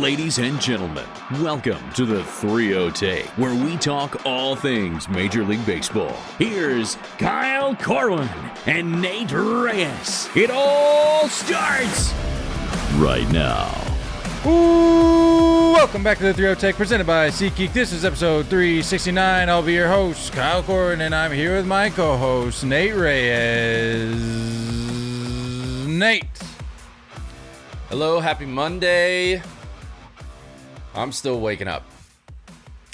Ladies and gentlemen, welcome to the 3-0 Take, where we talk all things Major League Baseball. Here's Kyle Corwin and Nate Reyes. It all starts right now. Ooh, welcome back to the 3-0 Take, presented by SeatGeek. This is episode 369. I'll be your host, Kyle Corwin, and I'm here with my co-host, Nate Reyes. Nate. Hello, happy Monday. I'm still waking up.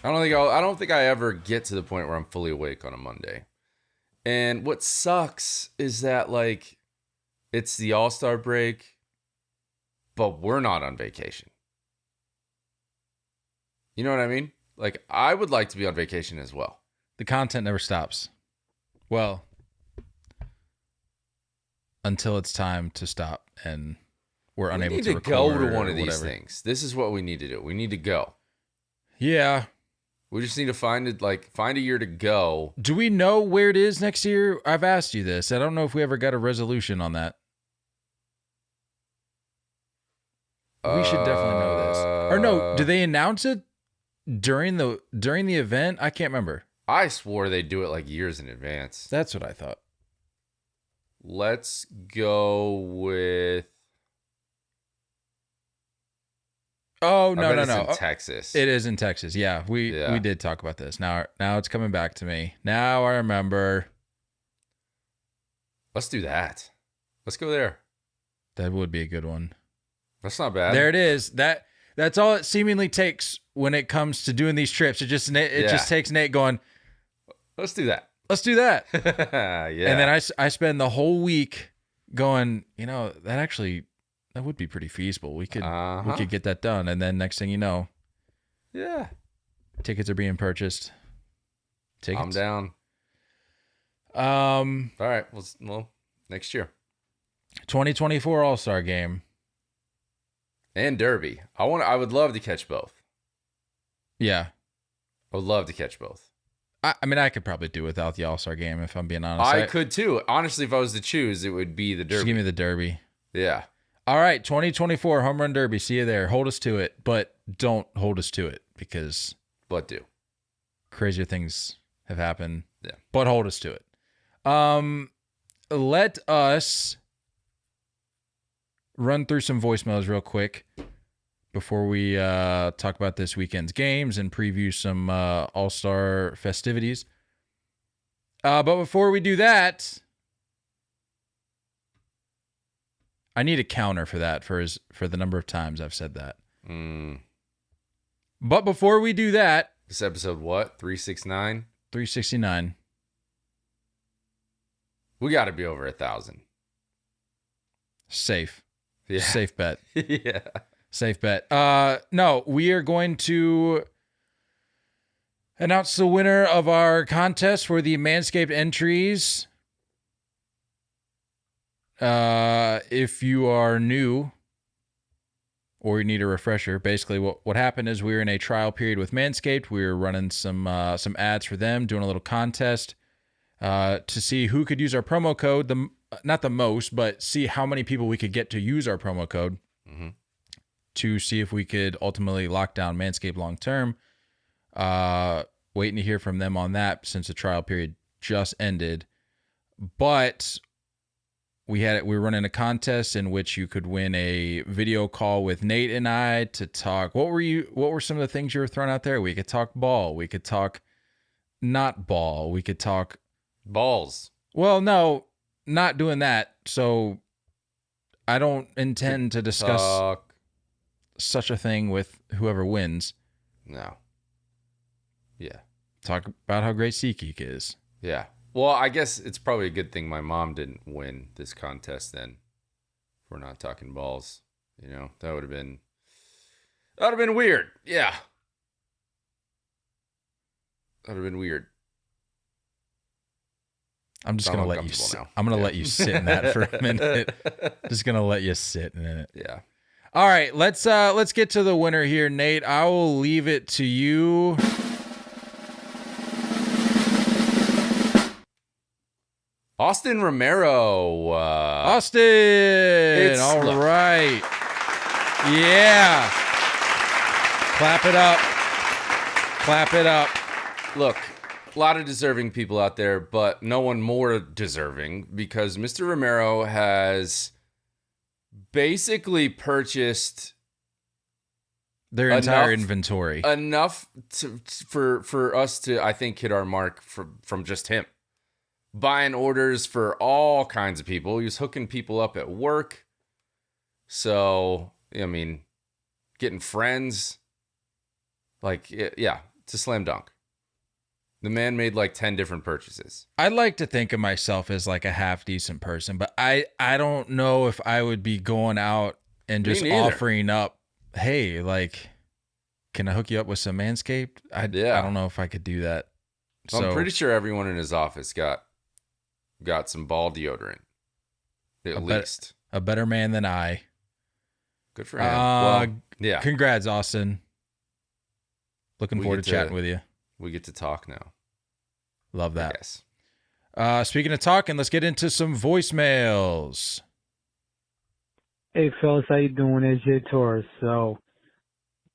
I don't think I ever get to the point where I'm fully awake on a Monday. And what sucks is that it's the All-Star break, but we're not on vacation. You know what I mean? I would like to be on vacation as well. The content never stops. Well, until it's time to stop and we're unable to record. We need to go to one of these things. This is what we need to do. We need to go. Yeah. We just need to find a year to go. Do we know where it is next year? I've asked you this. I don't know if we ever got a resolution on that. We should definitely know this. Or no, do they announce it during the event? I can't remember. I swore they do it years in advance. That's what I thought. Let's go with. Oh, no. It's in Texas. It is in Texas. Yeah, we did talk about this. Now it's coming back to me. Now I remember. Let's do that. Let's go there. That would be a good one. That's not bad. There it is. That's all it seemingly takes when it comes to doing these trips. It just takes Nate going, let's do that. Let's do that. Yeah. And then I spend the whole week going, that would be pretty feasible. We could get that done. And then next thing you know, yeah, tickets are being purchased. I'm down. All right. Well, next year. 2024 All-Star Game. And Derby. I would love to catch both. Yeah. I would love to catch both. I could probably do without the All-Star Game if I'm being honest. I could too. Honestly, if I was to choose, it would be the Derby. Just give me the Derby. Yeah. All right, 2024 Home Run Derby. See you there. Hold us to it, but don't hold us to it because crazier things have happened. Yeah. But hold us to it. Let us run through some voicemails real quick before we talk about this weekend's games and preview some All-Star festivities. But before we do that, I need a counter for that for the number of times I've said that. But before we do that, this episode what? 369? 369. We got to be over 1,000. Safe. Yeah. Safe bet. Yeah. Safe bet. No, we are going to announce the winner of our contest for the Manscaped entries. If you are new or you need a refresher, basically what happened is we were in a trial period with Manscaped. We were running some ads for them, doing a little contest to see who could use our promo code. Not the most, but see how many people we could get to use our promo code to see if we could ultimately lock down Manscaped long term. Waiting to hear from them on that since the trial period just ended. But we were running a contest in which you could win a video call with Nate and I to talk. What were some of the things you were throwing out there? We could talk ball. We could talk not ball. We could talk balls. Well, no, not doing that. So I don't intend to discuss such a thing with whoever wins. No. Yeah. Talk about how great SeatGeek is. Yeah. Well, I guess it's probably a good thing my mom didn't win this contest then. If we're not talking balls. That would have been weird. Yeah. That would have been weird. I'm just going to let you sit. I'm going to let you sit in that for a minute. Just going to let you sit in it. Yeah. All right, let's get to the winner here, Nate. I will leave it to you. Austin Romero. Austin. All right. Yeah. Clap it up. Clap it up. Look, a lot of deserving people out there, but no one more deserving because Mr. Romero has basically purchased Their entire inventory. Enough for us to, I think, hit our mark from just him. Buying orders for all kinds of people. He was hooking people up at work. So, I mean, getting friends. Like, yeah, it's a slam dunk. The man made like 10 different purchases. I like to think of myself as like a half decent person, but I don't know if I would be going out and just offering up, hey, like, can I hook you up with some Manscaped? I don't know if I could do that. So, I'm pretty sure everyone in his office got some ball deodorant. At least. A better man than I. Good for him. Well, yeah. Congrats, Austin. Looking forward to chatting with you. We get to talk now. Love that. Yes. Speaking of talking, let's get into some voicemails. Hey, fellas, how you doing? AJ Torres. So,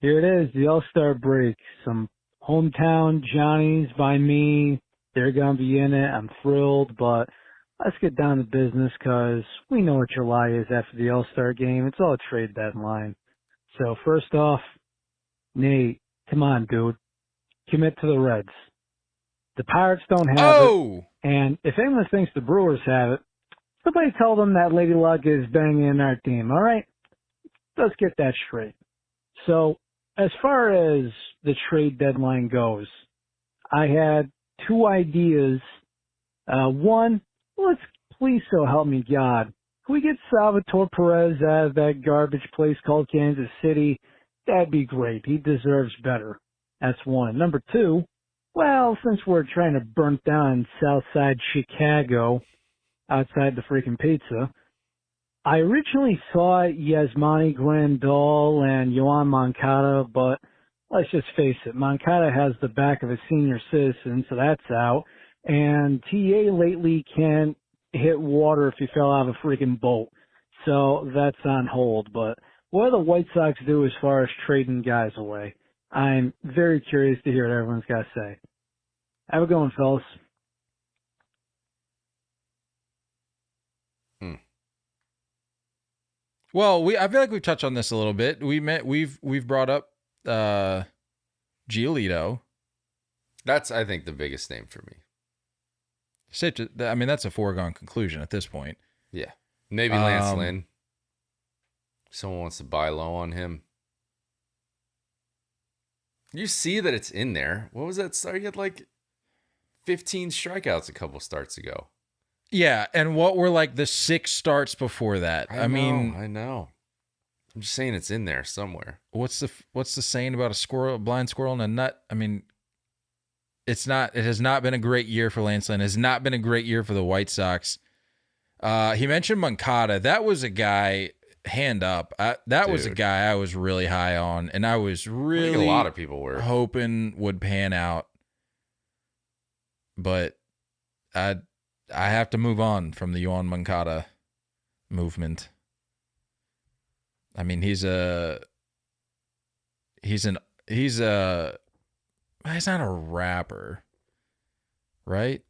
here it is, the All-Star break. Some hometown Johnnies by me. They're going to be in it. I'm thrilled, but let's get down to business because we know what July is after the All-Star game. It's all a trade deadline. So, first off, Nate, come on, dude. Commit to the Reds. The Pirates don't have it. And if anyone thinks the Brewers have it, somebody tell them that Lady Luck is banging in our team, all right? Let's get that straight. So, as far as the trade deadline goes, I had two ideas. One, let's please so help me God. Can we get Salvatore Perez out of that garbage place called Kansas City? That'd be great. He deserves better. That's one. Number two, well, since we're trying to burn down Southside Chicago outside the freaking pizza, I originally thought Yasmani Grandal and Yohan Moncada, but let's just face it, Moncada has the back of a senior citizen, so that's out. And TA lately can't hit water if he fell out of a freaking boat. So that's on hold. But what do the White Sox do as far as trading guys away? I'm very curious to hear what everyone's got to say. Have a good one, fellas. Well, I feel like we've touched on this a little bit. We've brought up Giolito. That's, I think, the biggest name for me. I mean, that's a foregone conclusion at this point. Yeah. Maybe Lance Lynn. Someone wants to buy low on him. You see that it's in there. What was that start? He had like 15 strikeouts a couple starts ago. Yeah, and what were like the 6 starts before that? I know. I'm just saying it's in there somewhere. What's the saying about a blind squirrel and a nut? I mean, it has not been a great year for Lance Lynn. It has not been a great year for the White Sox. He mentioned Moncada. That was a guy, hand up. That was a guy I was really high on, and I was really a lot of people were hoping would pan out. But I have to move on from the Yohan Moncada movement. I mean, he's not a rapper, right?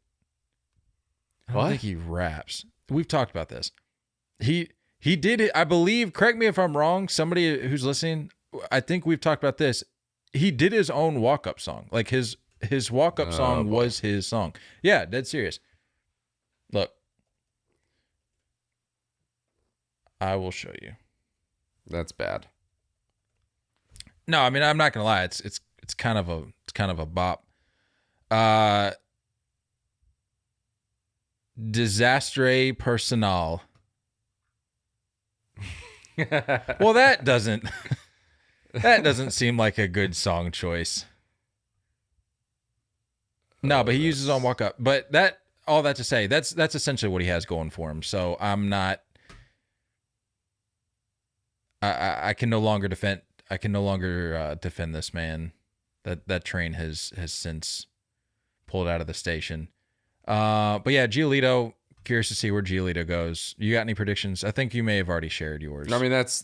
I don't think he raps. We've talked about this. He did it, I believe, correct me if I'm wrong, somebody who's listening, I think we've talked about this. He did his own walk-up song. Like his walk-up song was his song. Yeah, dead serious. Look. I will show you. That's bad. No, I mean, I'm not gonna lie. It's kind of a bop. Desastre Personal. Well, that doesn't seem like a good song choice. No, but he uses on walk up. But all that to say, that's essentially what he has going for him. So I'm not. I can no longer defend this man. That train has since pulled out of the station. But yeah, Giolito, Curious to see where Giolito goes. You got any predictions? I think you may have already shared yours. I mean, that's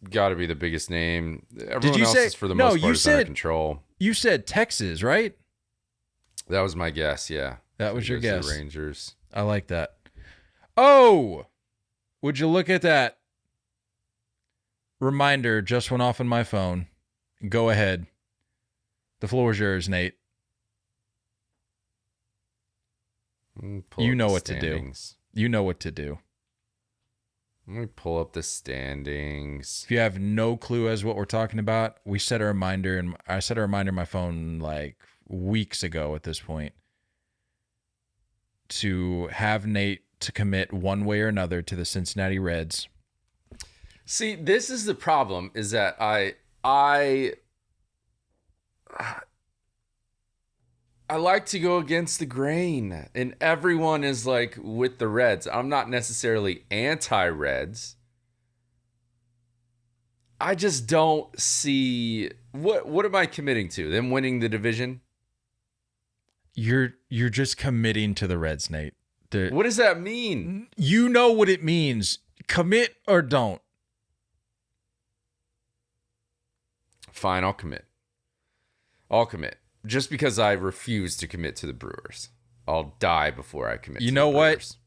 got to be the biggest name. Everyone you else say- is for the No, most you part is under said- control. You said Texas, right? That was my guess. Yeah, That was He your goes to guess. the Rangers. I like that. Oh, would you look at that? Reminder just went off on my phone. Go ahead. The floor is yours, Nate. Pull You up know the what to do. standings. You know what to do. Let me pull up the standings. If you have no clue as what we're talking about, we set a reminder, and I set a reminder on my phone like weeks ago at this point to have Nate to commit one way or another to the Cincinnati Reds. See, this is the problem: is that I like to go against the grain, and everyone is like with the Reds. I'm not necessarily anti-Reds. I just don't see what am I committing to? Them winning the division? You're just committing to the Reds, Nate. What does that mean? You know what it means. Commit or don't. Fine, I'll commit. I'll commit. Just because I refuse to commit to the Brewers. I'll die before I commit You to know the what? Brewers.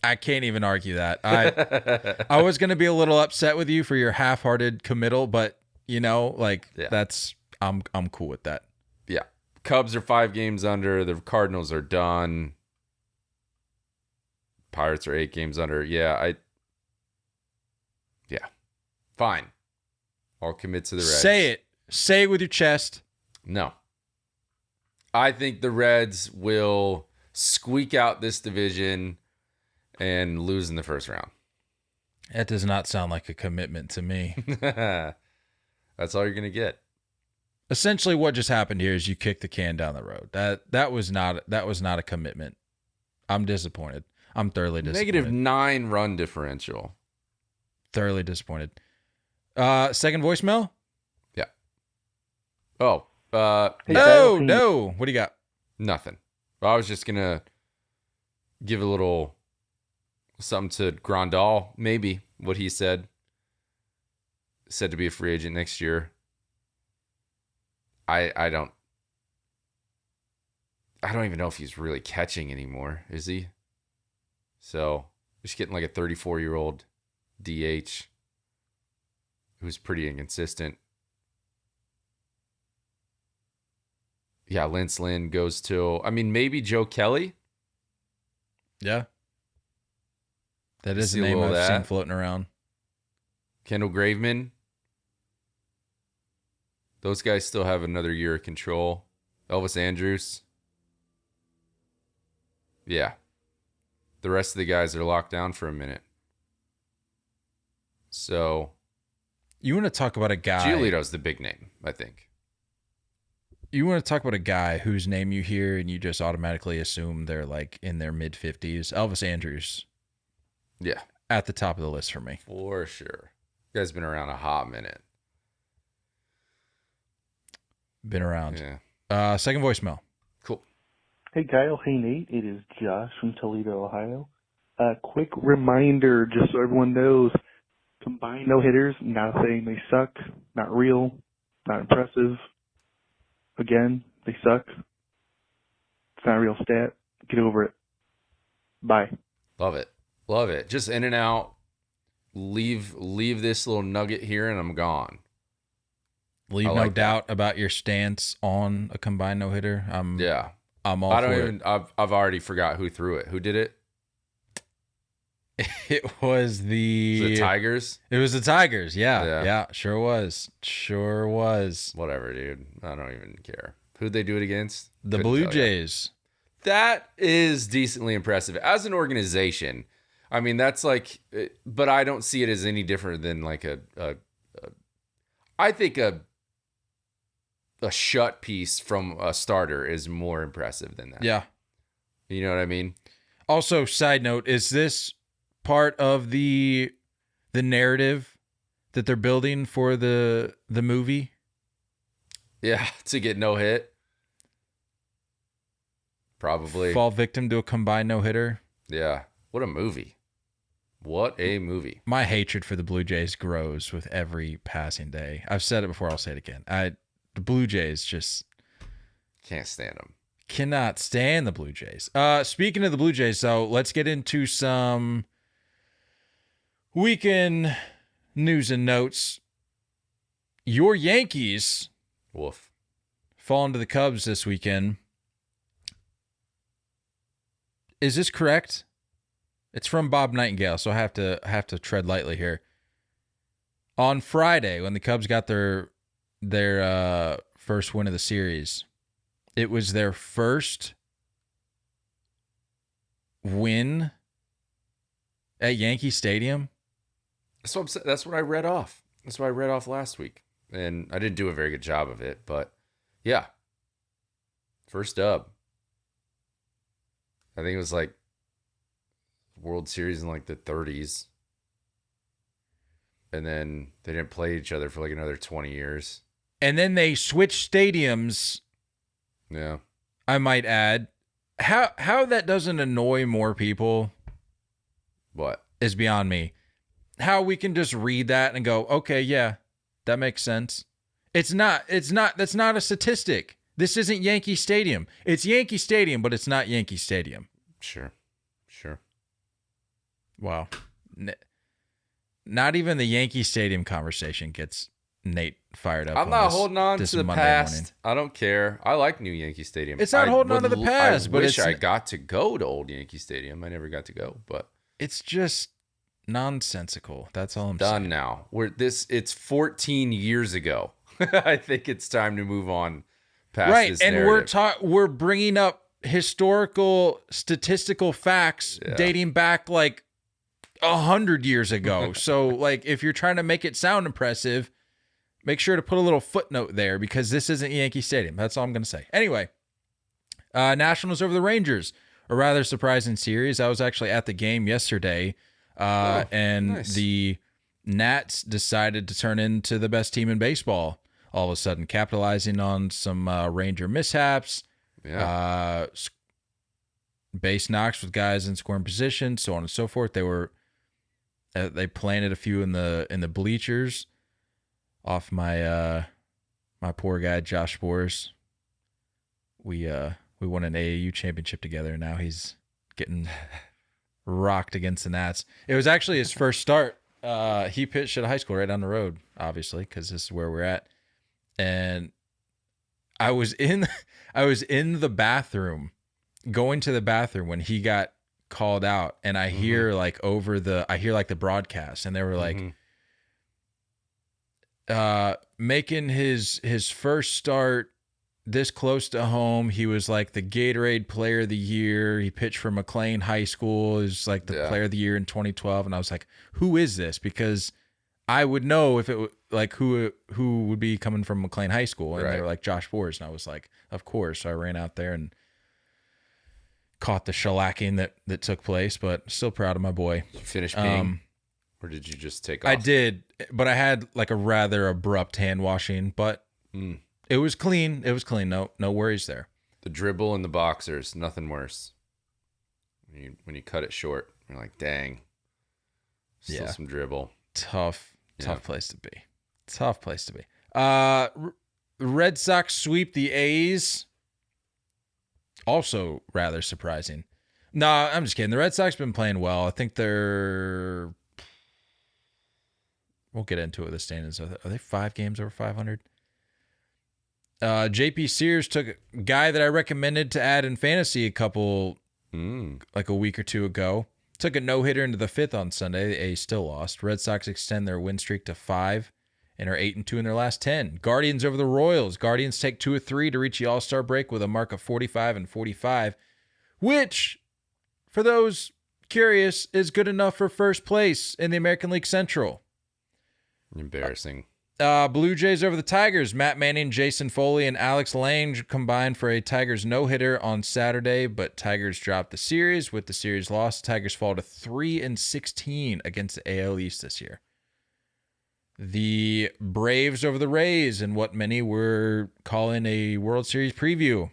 I can't even argue that. I was going to be a little upset with you for your half-hearted committal, but that's I'm cool with that. Yeah. Cubs are 5 games under. The Cardinals are done. Pirates are 8 games under. Yeah. Fine. I'll commit to the Reds. Say it. Say it with your chest. No. I think the Reds will squeak out this division and lose in the first round. That does not sound like a commitment to me. That's all you're going to get. Essentially, what just happened here is you kicked the can down the road. That was not a commitment. I'm disappointed. I'm thoroughly disappointed. -9 run differential. Thoroughly disappointed. Second voicemail? Yeah. Oh. Hey, No, Kyle. no. What do you got? Nothing. I was just going to give a little something to Grandal, maybe, what he said. Said to be a free agent next year. I don't even know if he's really catching anymore, is he? So, just getting like a 34-year-old DH who's pretty inconsistent. Yeah, Lance Lynn goes to, maybe Joe Kelly. Yeah. That is See a a name little I've of seen that. floating around. Kendall Graveman. Those guys still have another year of control. Elvis Andrews. Yeah. The rest of the guys are locked down for a minute. So, You want to talk about a guy. Giolito's the big name, I think. You want to talk about a guy whose name you hear and you just automatically assume they're like in their mid-50s. Elvis Andrews Yeah, at the top of the list for me. for sure. You guys been around a hot minute. Been around. Yeah. Second voicemail. Cool. Hey, Kyle. Hey, Nate. It is Josh from Toledo, Ohio. Quick reminder, just so everyone knows, combined no-hitters, not saying they suck, not real, not impressive. Again, they suck. It's not a real stat. Get over it. Bye. Love it. Love it. Just in and out. Leave this little nugget here and I'm gone. Leave I no like that. doubt about your stance on a combined no-hitter. Yeah. I'm all I don't for even I've already forgot who threw it. Who did it? it. It was The Tigers? It was the Tigers. Yeah. Yeah. Sure was. Whatever, dude. I don't even care. Who'd they do it against? The Couldn't Blue tell ya. Jays. That is decently impressive. As an organization, that's like, but I don't see it as any different than like I think a shut piece from a starter is more impressive than that. Yeah. You know what I mean? Also, side note, is this part of the narrative that they're building for the movie? Yeah, to get no hit. Probably. Fall victim to a combined no-hitter? Yeah. What a movie. What a movie. My hatred for the Blue Jays grows with every passing day. I've said it before. I'll say it again. The Blue Jays just Can't stand them. cannot stand the Blue Jays. Speaking of the Blue Jays, so let's get into some weekend news and notes. Your Yankees Woof. falling to the Cubs this weekend. Is this correct? It's from Bob Nightingale, so I have to tread lightly here. On Friday, when the Cubs got their first win of the series, it was their first win at Yankee Stadium. That's what I read off. That's what I read off last week. And I didn't do a very good job of it, but yeah. First dub. I think it was like World Series in like the 30s. And then they didn't play each other for like another 20 years. And then they switched stadiums, Yeah. I might add. How that doesn't annoy more people What? is beyond me. How we can just read that and go, okay, yeah, that makes sense. That's not a statistic. This isn't Yankee Stadium. It's Yankee Stadium, but it's not Yankee Stadium. Sure. Wow. Not even the Yankee Stadium conversation gets Nate fired up. I'm not this- holding on this to the Monday past. morning. I don't care. I like new Yankee Stadium. It's not I holding on to would the past, I but wish it's- I got to go to old Yankee Stadium. I never got to go, but It's just nonsensical. That's all I'm done saying. now. It's 14 years ago. I think it's time to move on past Right, this and narrative. we're bringing up historical statistical facts Yeah. dating back like 100 years ago. So like if you're trying to make it sound impressive, make sure to put a little footnote there because this isn't Yankee Stadium. That's all I'm going to say. Anyway, Nationals over the Rangers, a rather surprising series. I was actually at the game yesterday, and nice. the Nats decided to turn into the best team in baseball all of a sudden, capitalizing on some Ranger mishaps, Yeah. base knocks with guys in scoring position, so on and so forth. They planted a few in the bleachers off my my poor guy Josh Spores. We won an AAU championship together, and now he's getting rocked against the Nats. It was actually his first start. He pitched at a high school right down the road, obviously, because this is where we're at. And I was in the bathroom, going to the bathroom when he got called out, and I hear like the broadcast, and they were like making his first start this close to home. He was like the Gatorade Player of the Year. He pitched for McLean High School. He was like the Player of the Year in 2012, and I was like, who is this? Because I would know if it like who would be coming from McLean High School, and they were like Josh Spores, and I was like, of course. So I ran out there and caught the shellacking that took place, but still proud of my boy. Did you finish peeing? Or did you just take off? I did, but I had like a rather abrupt hand washing, but it was clean. It was clean. No worries there. The dribble and the boxers, nothing worse. When you cut it short, you're like, dang. Still some dribble. Tough place to be. Tough place to be. Red Sox sweep the A's. Also rather surprising. No, I'm just kidding. The Red Sox been playing well. I think we'll get into it. The standings. Are they 5 games over 500? JP Sears took a guy that I recommended to add in fantasy like a week or two ago. Took a no-hitter into the 5th on Sunday. The A's still lost. Red Sox extend their win streak to 5 and are 8-2 in their last 10. Guardians over the Royals. Guardians take 2 of 3 to reach the All-Star break with a mark of 45-45, which, for those curious, is good enough for first place in the American League Central. Embarrassing. Blue Jays over the Tigers. Matt Manning, Jason Foley, and Alex Lange combined for a Tigers no-hitter on Saturday, but Tigers dropped the series. With the series loss, Tigers fall to 3-16 against the AL East this year. The Braves over the Rays in what many were calling a World Series preview.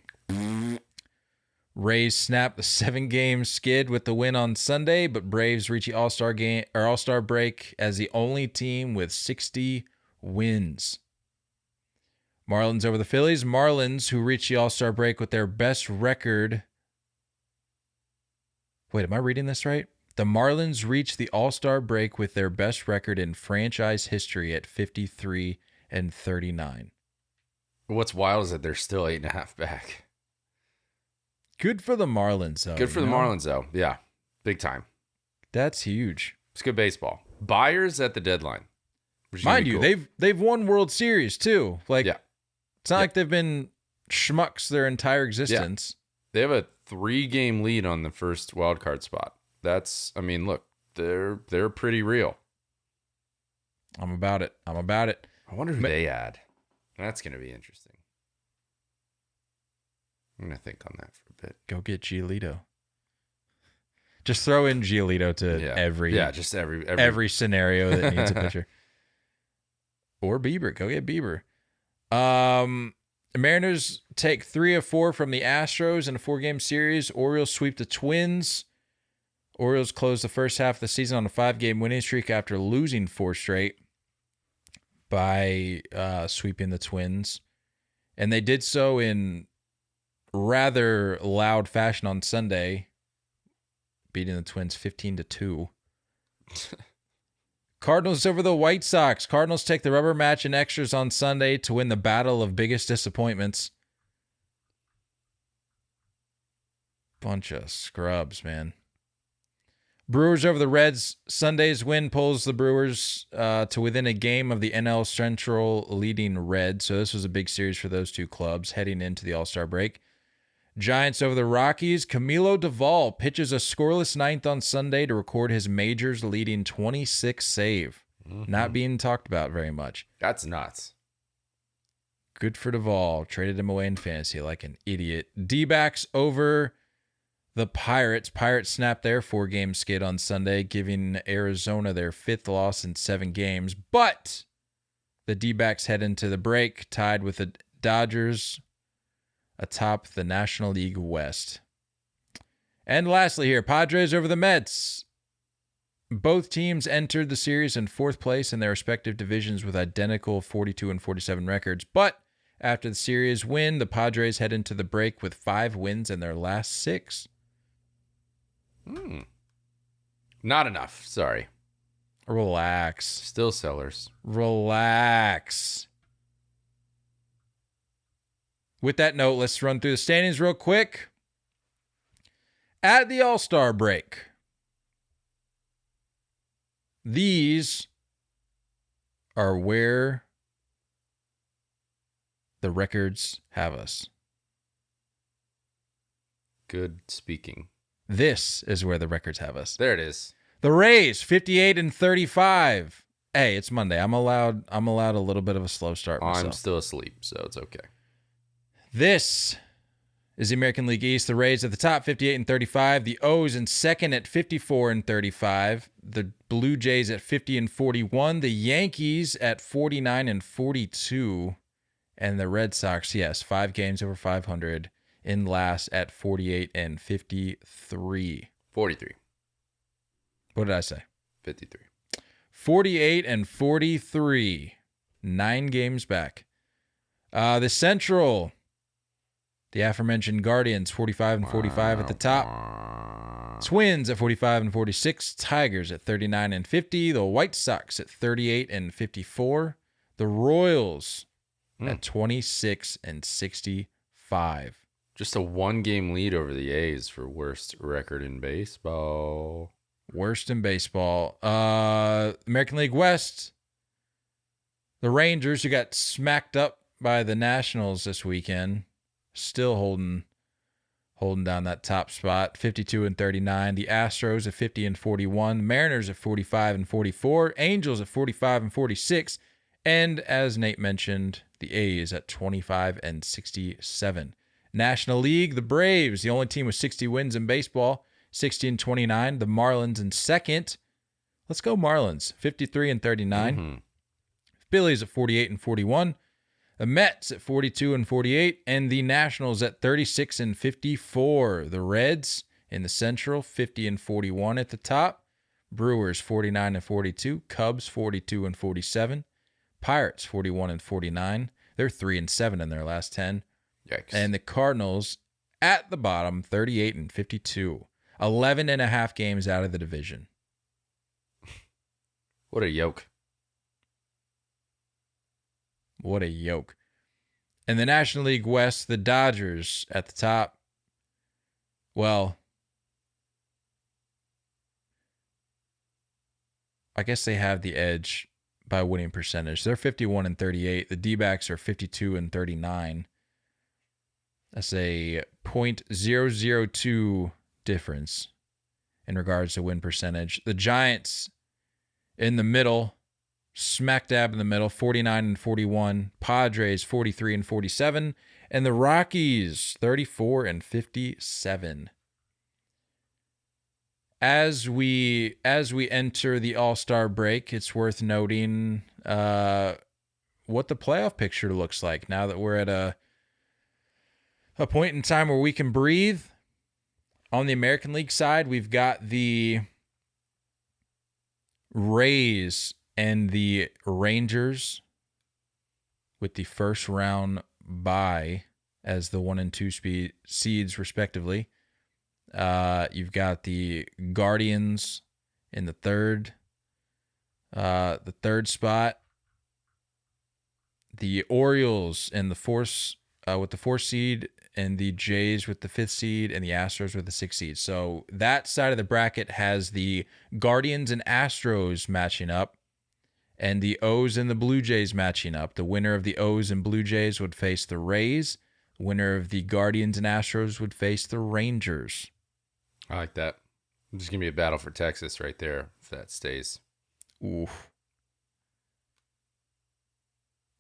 Rays snapped the 7-game skid with the win on Sunday, but Braves reach the All-Star break as the only team with 60 wins. Marlins over the Phillies. Marlins, who reached the All-Star break with their best record. Wait, am I reading this right? The Marlins reached the All-Star break with their best record in franchise history at 53-39. What's wild is that they're still 8.5 back. Good for the Marlins, though. Good for the Marlins, though. Yeah, big time. That's huge. It's good baseball. Buyers at the deadline. Mind you, cool. they've won World Series too. It's not like they've been schmucks their entire existence. Yeah. They have a 3-game lead on the first wild card spot. Look, they're pretty real. I'm about it. I wonder who they add. That's going to be interesting. I'm going to think on that for a bit. Go get Giolito. Just throw in Giolito to every scenario that needs a pitcher. Or Bieber. Go get Bieber. The Mariners take 3 of 4 from the Astros in a 4-game series. Orioles sweep the Twins. Orioles close the first half of the season on a 5-game winning streak after losing 4 straight by sweeping the Twins. And they did so in rather loud fashion on Sunday, beating the Twins 15-2. Cardinals over the White Sox. Cardinals take the rubber match in extras on Sunday to win the battle of biggest disappointments. Bunch of scrubs, man. Brewers over the Reds. Sunday's win pulls the Brewers to within a game of the NL Central leading Reds. So this was a big series for those two clubs heading into the All-Star break. Giants over the Rockies. Camilo Duvall pitches a scoreless ninth on Sunday to record his majors leading 26 save. Mm-hmm. Not being talked about very much. That's nuts. Good for Duvall. Traded him away in fantasy like an idiot. D-backs over the Pirates. Pirates snapped their 4-game skid on Sunday, giving Arizona their 5th loss in 7 games. But the D-backs head into the break tied with the Dodgers atop the National League West. And lastly here, Padres over the Mets. Both teams entered the series in 4th place in their respective divisions with identical 42-47 records. But after the series win, the Padres head into the break with 5 wins in their last 6. Not enough. Sorry. Relax. Still sellers. Relax. With that note, let's run through the standings real quick. At the All-Star break, these are where the records have us. Good speaking. This is where the records have us. There it is. The Rays, 58-35. Hey, it's Monday. I'm allowed a little bit of a slow start myself. I'm still asleep, so it's okay. This is the American League East. The Rays at the top, 58-35. The O's in second at 54-35. The Blue Jays at 50-41. The Yankees at 49-42. And the Red Sox, 5 games over 500, in last at 48-53. 43. What did I say? 53. 48-43. 9 games back. The Central, the aforementioned Guardians, 45-45 at the top. Twins at 45-46. Tigers at 39-50. The White Sox at 38-54. The Royals at 26-65. Just a 1-game lead over the A's for worst record in baseball. Worst in baseball. American League West, the Rangers, who got smacked up by the Nationals this weekend, still holding down that top spot, 52-39. The Astros at 50-41. Mariners at 45-44. Angels at 45-46. And as Nate mentioned, the A's at 25-67. National League, the Braves, the only team with 60 wins in baseball, 60-29. The Marlins in second. Let's go Marlins, 53-39. Phillies at 48-41. The Mets at 42 and 48, and the Nationals at 36 and 54. The Reds in the Central, 50 and 41 at the top. Brewers 49 and 42. Cubs 42 and 47. Pirates 41 and 49. They're 3 and 7 in their last 10. Yikes. And the Cardinals at the bottom, 38 and 52. 11 and a half games out of the division. What a yoke. What a yoke. In the National League West, the Dodgers at the top. Well, I guess they have the edge by winning percentage. They're 51 and 38. The D-backs are 52 and 39. That's a .002 difference in regards to win percentage. The Giants in the middle, smack dab in the middle, 49 and 41. Padres 43 and 47, and the Rockies 34 and 57. As we enter the All-Star break, it's worth noting what the playoff picture looks like now that we're at a point in time where we can breathe. On the American League side, we've got the Rays and the Rangers with the first round bye as the 1 and 2 seeds respectively. You've got the Guardians in the third spot. The Orioles in the fourth with the 4th seed, and the Jays with the 5th seed, and the Astros with the 6th seed. So that side of the bracket has the Guardians and Astros matching up, and the O's and the Blue Jays matching up. The winner of the O's and Blue Jays would face the Rays. The winner of the Guardians and Astros would face the Rangers. I like that. There's going to be a battle for Texas right there if that stays. Oof.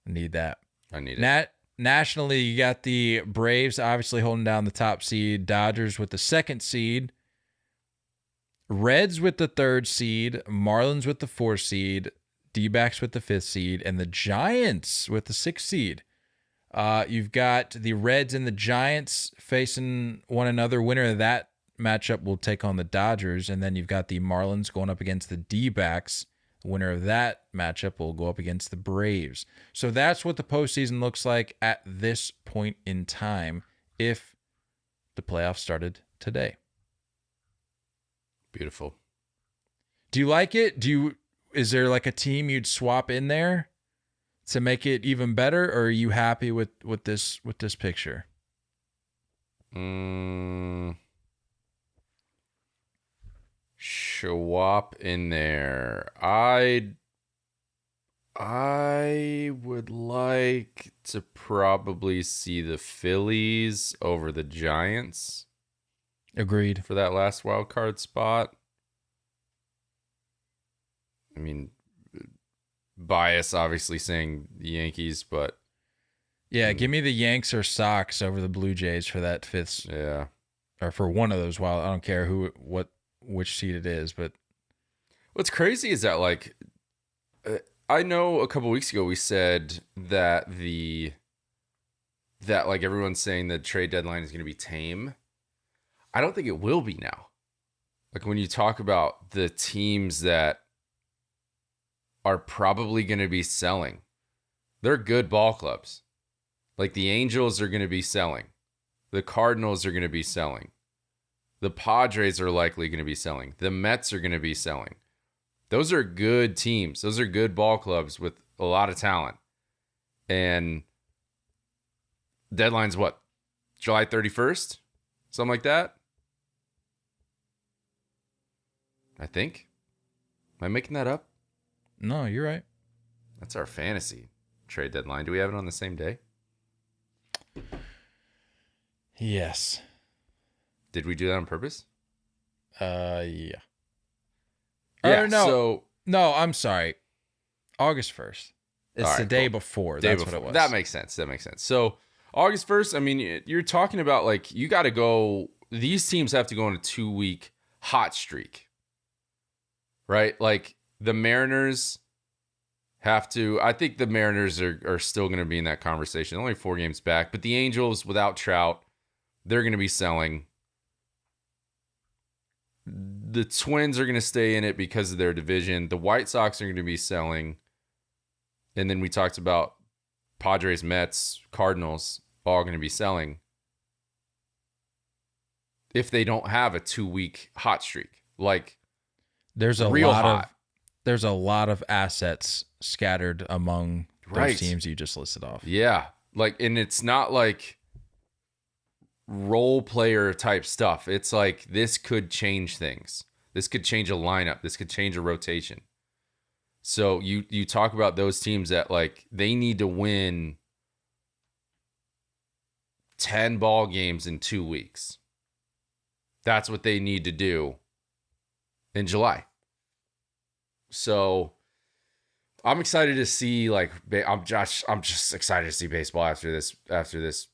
Need that. I need it. Nationally, you got the Braves obviously holding down the top seed, Dodgers with the 2nd seed, Reds with the 3rd seed, Marlins with the 4th seed, D-backs with the 5th seed, and the Giants with the 6th seed. You've got the Reds and the Giants facing one another. Winner of that matchup will take on the Dodgers, and then you've got the Marlins going up against the D-backs. The winner of that matchup will go up against the Braves. So that's what the postseason looks like at this point in time if the playoffs started today. Beautiful. Do you like it? Is there like a team you'd swap in there to make it even better, or are you happy with this picture? Schwab in there. I would like to probably see the Phillies over the Giants Agreed. for that last wild card spot. I mean, bias obviously saying the Yankees, but Yeah, give me the Yanks or Sox over the Blue Jays for that 5th, yeah. or for one of those wild. I don't care which seed it is, but What's crazy is that, like, I know a couple weeks ago we said that like everyone's saying the trade deadline is going to be tame. I don't think it will be now. Like when you talk about the teams that are probably going to be selling, they're good ball clubs. Like the Angels are going to be selling. The Cardinals are going to be selling. The Padres are likely going to be selling. The Mets are going to be selling. Those are good teams. Those are good ball clubs with a lot of talent. And deadline's what? July 31st? Something like that? I think. Am I making that up? no, you're right. That's our fantasy trade deadline. Do we have it on the same day? Yes. Did we do that on purpose? Yeah. Yeah, Or no. so No, I'm sorry. August 1st. It's All right, the day cool. before. day That's before. what it was. That makes sense. So August 1st, I mean, you're talking about like you got to go. These teams have to go on a 2-week hot streak, right? Like the Mariners Have to. I think the Mariners are still going to be in that conversation. Only 4 games back. But the Angels, without Trout, they're going to be selling. The Twins are going to stay in it because of their division. The White Sox are going to be selling. And then we talked about Padres, Mets, Cardinals, all going to be selling. If they don't have a 2-week hot streak. Like, there's a real lot hot. of there's a lot of assets scattered among those Right. teams you just listed off. Yeah. Like, and it's not like role player type stuff. It's like, this could change things. This could change a lineup. This could change a rotation. So you talk about those teams that, like, they need to win 10 ball games in 2 weeks. That's what they need to do in July. So I'm excited to see, like, I'm just excited to see baseball after this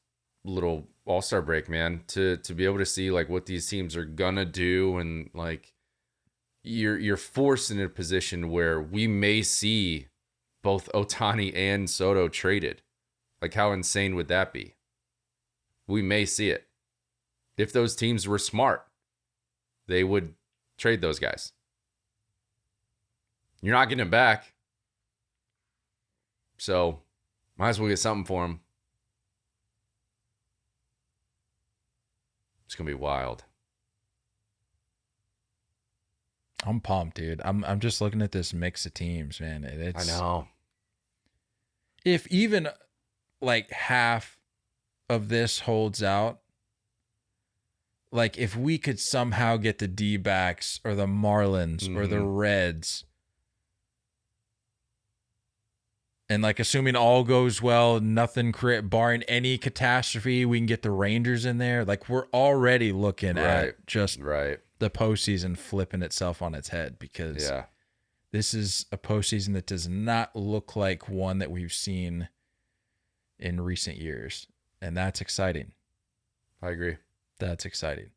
little All-Star break, man, to be able to see, like, what these teams are gonna do. And, like, you're forced in a position where we may see both Ohtani and Soto traded. Like, how insane would that be? We may see it. If those teams were smart, they would trade those guys. You're not getting them back. So, might as well get something for them. It's going to be wild. I'm pumped, dude. I'm just looking at this mix of teams, man. I know. If even like half of this holds out, like if we could somehow get the D-backs or the Marlins or the Reds, and like assuming all goes well, nothing barring any catastrophe, we can get the Rangers in there. Like, we're already looking at just the postseason flipping itself on its head, because this is a postseason that does not look like one that we've seen in recent years. And that's exciting. I agree. That's exciting.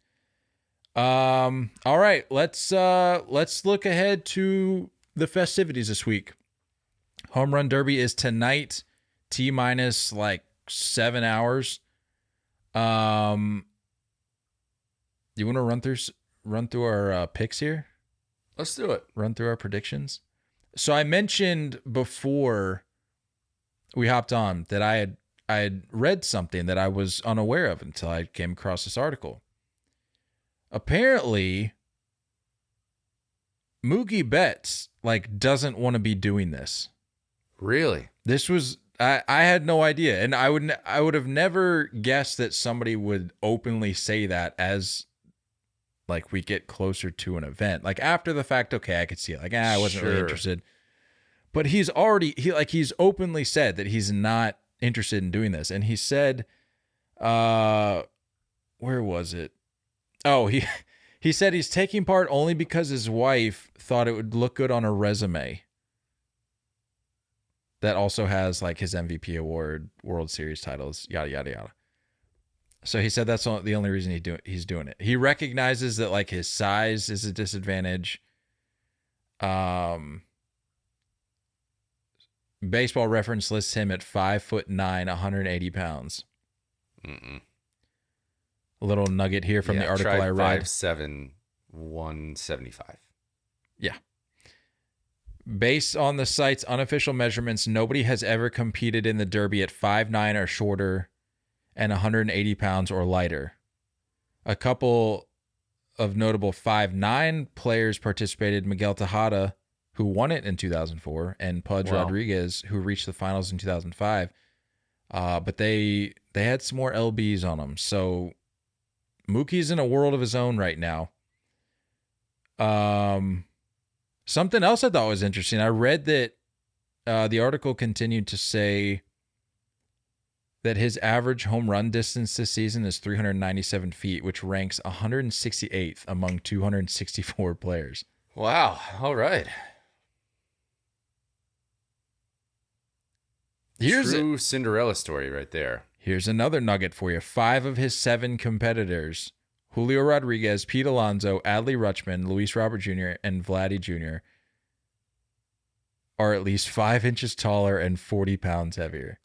All right, let's look ahead to the festivities this week. Home Run Derby is tonight, T-minus like 7 hours. You want to run through our picks here? Let's do it. Run through our predictions. So I mentioned before we hopped on that I had read something that I was unaware of until I came across this article. Apparently, Mookie Betts like doesn't want to be doing this. Really? This was I had no idea, and I would have never guessed that somebody would openly say that as like we get closer to an event. Like after the fact, okay, I could see it. Like, I wasn't really interested. But he's openly said that he's not interested in doing this. And he said, where was it? Oh, he said he's taking part only because his wife thought it would look good on a resume. That also has like his MVP award, World Series titles, yada, yada, yada. So he said that's the only reason he's doing it. He recognizes that like his size is a disadvantage. Baseball Reference lists him at 5'9", 180 pounds. A little nugget here from the article I read. 5'7", 175. Yeah. Based on the site's unofficial measurements, nobody has ever competed in the Derby at 5'9" or shorter and 180 pounds or lighter. A couple of notable 5'9" players participated: Miguel Tejada, who won it in 2004, and Pudge Rodriguez, who reached the finals in 2005. But they had some more LBs on them. So Mookie's in a world of his own right now. Something else I thought was interesting. I read that the article continued to say that his average home run distance this season is 397 feet, which ranks 168th among 264 players. Wow. All right. True Cinderella story right there. Here's another nugget for you. 5 of his 7 competitors, Julio Rodriguez, Pete Alonso, Adley Rutschman, Luis Robert Jr., and Vladdy Jr., are at least 5 inches taller and 40 pounds heavier.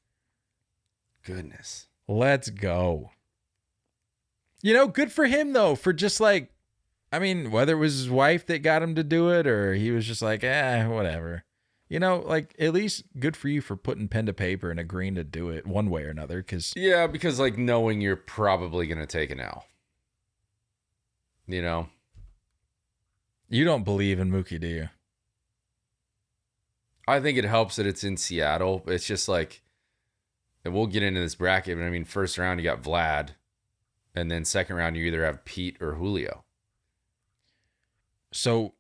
Goodness. Let's go. You know, good for him, though, for just like, I mean, whether it was his wife that got him to do it or he was just like, whatever. You know, like, at least good for you for putting pen to paper and agreeing to do it one way or another. Yeah, because, like, knowing you're probably going to take an L. You know? You don't believe in Mookie, do you? I think it helps that it's in Seattle. It's just like, and we'll get into this bracket, but I mean, first round, you got Vlad. And then second round, you either have Pete or Julio. So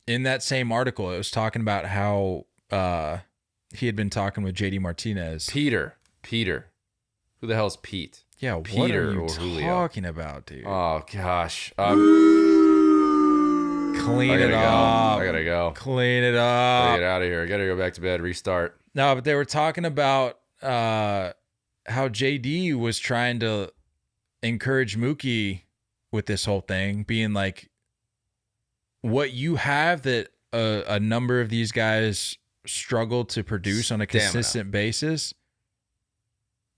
in that same article, it was talking about how he had been talking with JD Martinez. Peter. Who the hell's Pete? Yeah, Peter what are you or Julio? talking about, dude? Oh, gosh. Clean it up. I gotta go. Clean it Gotta up. get out of here. I gotta go back to bed, restart. No, but they were talking about how JD was trying to encourage Mookie with this whole thing, being like, what you have that a number of these guys struggle to produce on a consistent basis.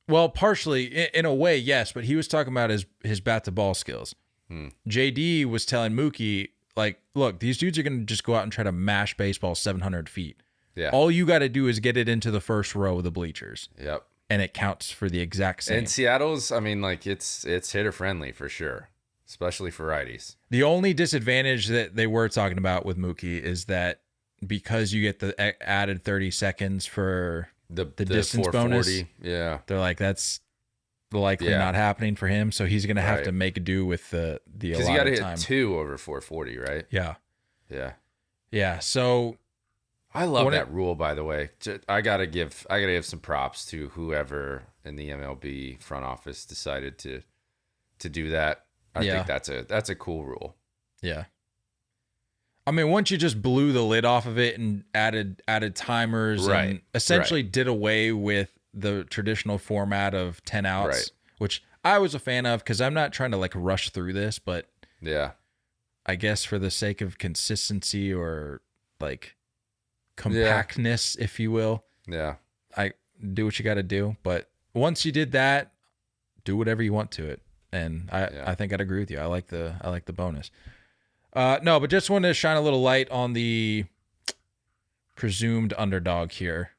Well, partially in a way, yes, but he was talking about his bat to ball skills. JD was telling Mookie, like, look, these dudes are going to just go out and try to mash baseball 700 feet. Yeah. All you got to do is get it into the first row of the bleachers. Yep. And it counts for the exact same. And Seattle's, I mean, like, it's hitter friendly for sure, especially for righties. The only disadvantage that they were talking about with Mookie is that because you get the added 30 seconds for the distance bonus, yeah, they're like, that's likely not happening for him. So he's going to have to make do with the because you got to hit 2 over 440, right? Yeah. Yeah. So I love that rule, by the way. I gotta give some props to whoever in the MLB front office decided to do that. I think that's a cool rule. Yeah. I mean, once you just blew the lid off of it and added timers and essentially did away with the traditional format of 10 outs, which I was a fan of because I'm not trying to like rush through this, but yeah, I guess for the sake of consistency or like compactness, if you will. Yeah. I do what you got to do. But once you did that, do whatever you want to it. And I think I'd agree with you. I like the bonus. No, but just wanted to shine a little light on the presumed underdog here.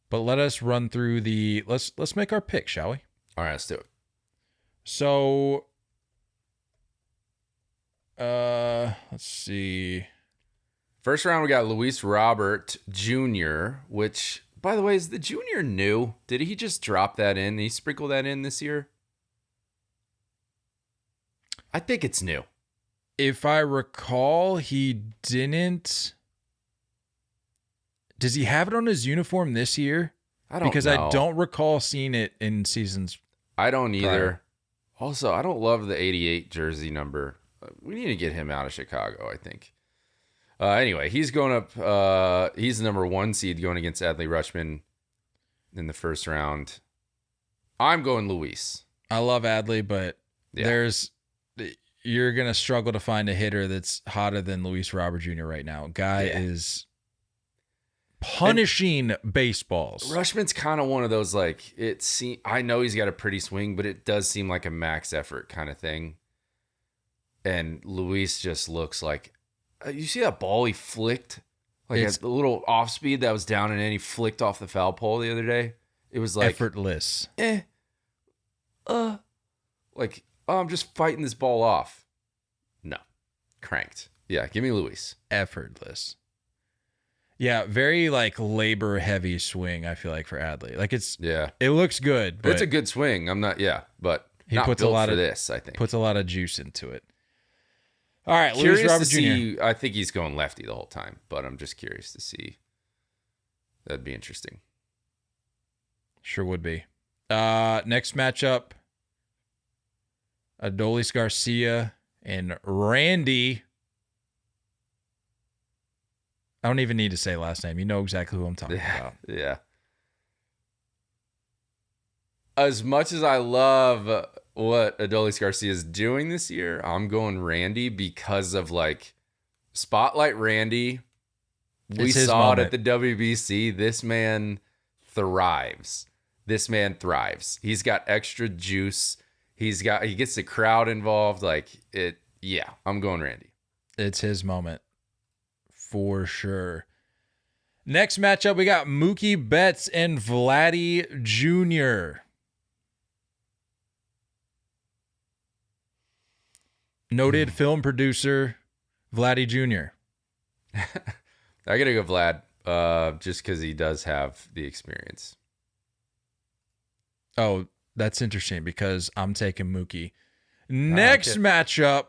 But let us run through let's make our pick, shall we? All right, let's do it. So let's see. First round, we got Luis Robert Jr., which, by the way, is the junior new? Did he just drop that in? Did he sprinkle that in this year? I think it's new. If I recall, he didn't. Does he have it on his uniform this year? I don't know. Because I don't recall seeing it in seasons. I don't either. Prior. Also, I don't love the 88 jersey number. We need to get him out of Chicago, I think. Anyway, he's going up. He's the number 1 seed going against Adley Rutschman in the first round. I'm going Luis. I love Adley, but you're going to struggle to find a hitter that's hotter than Luis Robert Jr. right now. Guy is punishing baseballs. Rutschman's kind of one of those, like, I know he's got a pretty swing, but it does seem like a max effort kind of thing. And Luis just looks like, you see that ball he flicked? Like a little off speed that was down and in, he flicked off the foul pole the other day. It was like effortless. Like, I'm just fighting this ball off. No. Cranked. Yeah, give me Luis. Effortless. Yeah, very like labor heavy swing, I feel like, for Adley. Like it looks good, but it's a good swing. But he not puts built a lot for of this, I think. Puts a lot of juice into it. All right, Luis Robert to Jr. See, I think he's going lefty the whole time, but I'm just curious to see. That'd be interesting. Sure would be. Next matchup, Adolis Garcia and Randy. I don't even need to say last name. You know exactly who I'm talking about. Yeah. As much as I love what Adolis Garcia is doing this year, I'm going Randy because of like Spotlight Randy We It's his saw moment. it at the WBC. This man thrives. He's got extra juice. He gets the crowd involved. Like it. Yeah, I'm going Randy. It's his moment for sure. Next matchup, we got Mookie Betts and Vladdy Jr. Noted film producer Vladdy Jr. I gotta go Vlad, just because he does have the experience. Oh, that's interesting because I'm taking Mookie. Next matchup,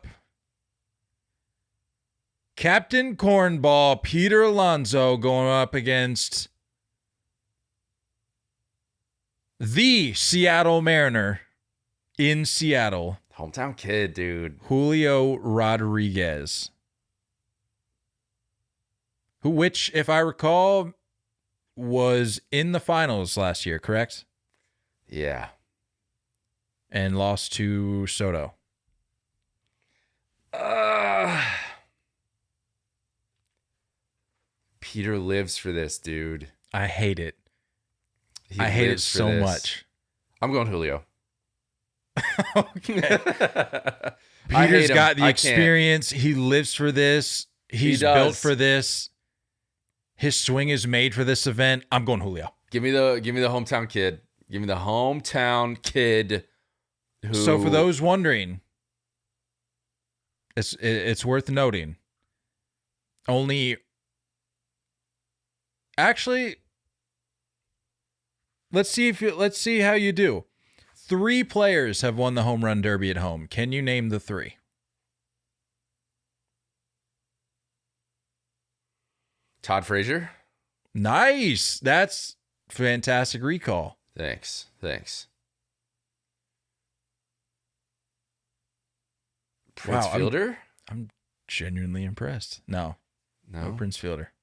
Captain Cornball Peter Alonso going up against the Seattle Mariner in Seattle, Hometown kid, dude. Julio Rodriguez. Which, if I recall, was in the finals last year, correct? Yeah. And lost to Soto. Peter lives for this, dude. I hate it. He I hate it lives for so this. much. I'm going Julio. Okay. I hate Peter's him. got the I can't. experience. He lives for this. He's does. built for this. His swing is made for this event. I'm going Julio. Give me the hometown kid. Give me the hometown kid. So for those wondering, it's worth noting. Let's see how you do. 3 players have won the home run derby at home. Can you name the 3? Todd Frazier. Nice. That's fantastic recall. Thanks. Prince Wow, Fielder? I'm genuinely impressed. No Prince Fielder.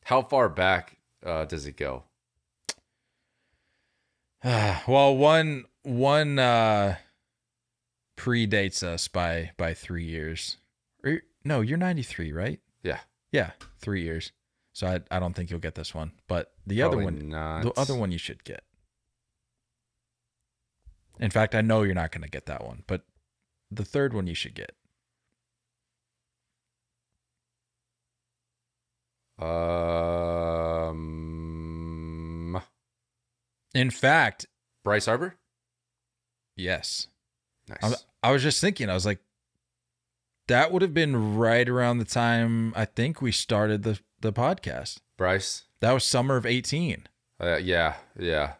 How far back does it go? Well, one predates us by 3 years. No, you're 93, right? Yeah. Yeah, 3 years. So I don't think you'll get this one, but the Probably other one, not. the other one you should get. In fact, I know you're not going to get that one, but the third one you should get. In fact, Bryce Harper? yes. Nice. I was just thinking, I was like, that would have been right around the time I think we started the podcast. Bryce? That was summer of 18. Yeah. And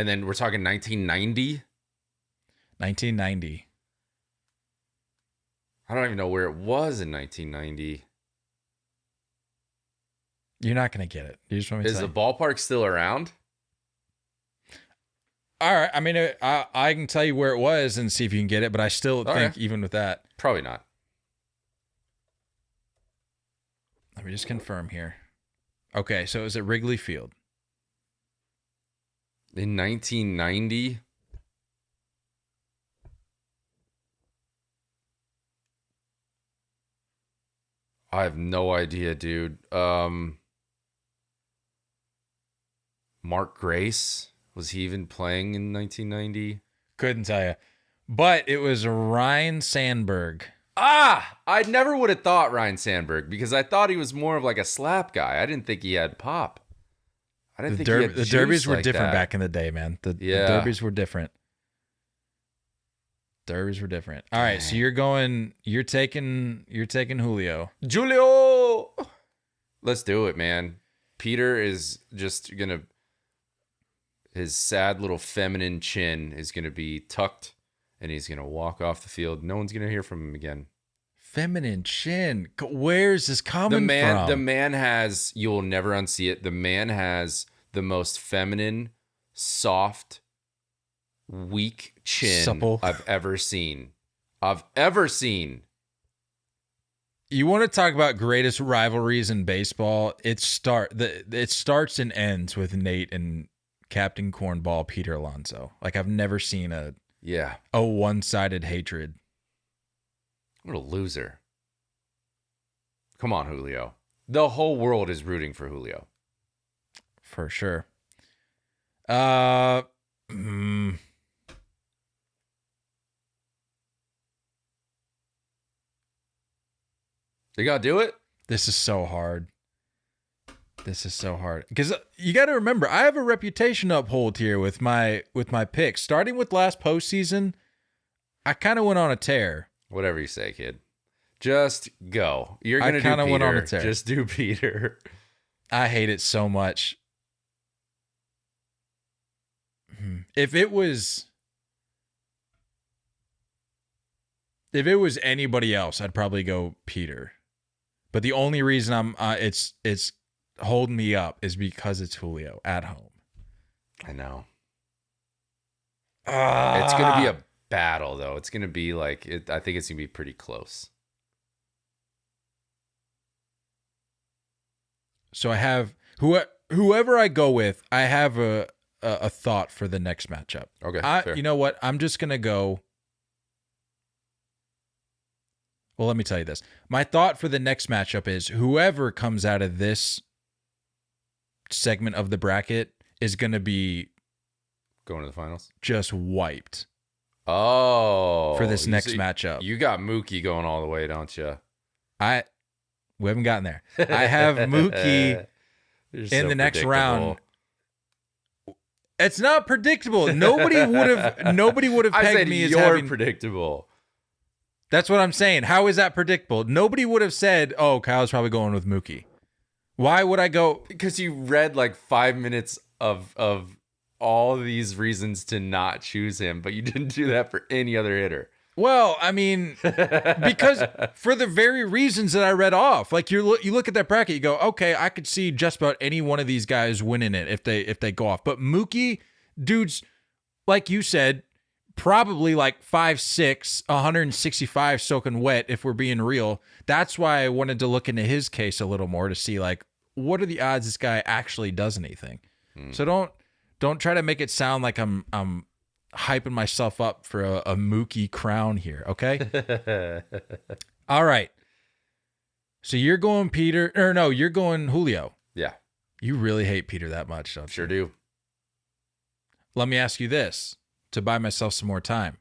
then we're talking 1990? 1990. I don't even know where it was in 1990. You're not going to get it. You just want me to Is say. the ballpark still around? All right. I mean, I can tell you where it was and see if you can get it, but I still think right. even with that. Probably not. Let me just confirm here. Okay, so it was at Wrigley Field. In 1990? I have no idea, dude. Mark Grace? Was he even playing in 1990? Couldn't tell you. But it was Ryan Sandberg. I never would have thought Ryan Sandberg because I thought he was more of like a slap guy. I didn't think he had pop. I didn't think he had The juice derbies were like different that. back in the day, man. The derbies were different. Derbies were different. All right, so you're taking Julio. Julio! Let's do it, man. Peter is just his sad little feminine chin is gonna be tucked and he's gonna walk off the field. No one's gonna hear from him again. Feminine chin. Where's this coming from? The man has, you will never unsee it. The man has the most feminine, soft, weak chin Supple. I've ever seen. You want to talk about greatest rivalries in baseball? It starts and ends with Nate and Captain Cornball Peter Alonso. Like I've never seen a one-sided hatred. What a loser. Come on, Julio. The whole world is rooting for Julio. For sure. You got to do it? This is so hard. Because you got to remember, I have a reputation to uphold here with my picks. Starting with last postseason, I kind of went on a tear. Whatever you say, kid. Just go. You're going to do kinda Peter. went on a tear. Just do Peter. I hate it so much. If it was anybody else, I'd probably go Peter. But the only reason it's holding me up is because it's Julio at home. I know. It's going to be a battle, though. It's going to be like, I think it's going to be pretty close. So I have whoever I go with, I have a thought for the next matchup. Okay, fair. You know what? I'm just going to go. Well, let me tell you this. My thought for the next matchup is whoever comes out of this segment of the bracket is going to be Going to the finals? just wiped Oh. for this next matchup. You got Mookie going all the way, don't you? We haven't gotten there. I have Mookie in the next round. It's not predictable. Nobody would have I pegged said me as you're having. predictable. That's what I'm saying. How is that predictable? Nobody would have said, "Oh, Kyle's probably going with Mookie." Why would I go? Because you read like 5 minutes of all these reasons to not choose him, but you didn't do that for any other hitter. Well, I mean, because for the very reasons that I read off, like you look at that bracket, you go, okay, I could see just about any one of these guys winning it if they go off. But Mookie, dude's, like you said, probably like 5'6", 165 soaking wet if we're being real. That's why I wanted to look into his case a little more to see like what are the odds this guy actually does anything. So don't try to make it sound like I'm hyping myself up for a Mookie crown here, okay? All right. So you're going Peter, or no, you're going Julio. Yeah, You really hate Peter that much, don't you? sure do. Let me ask you this to buy myself some more time.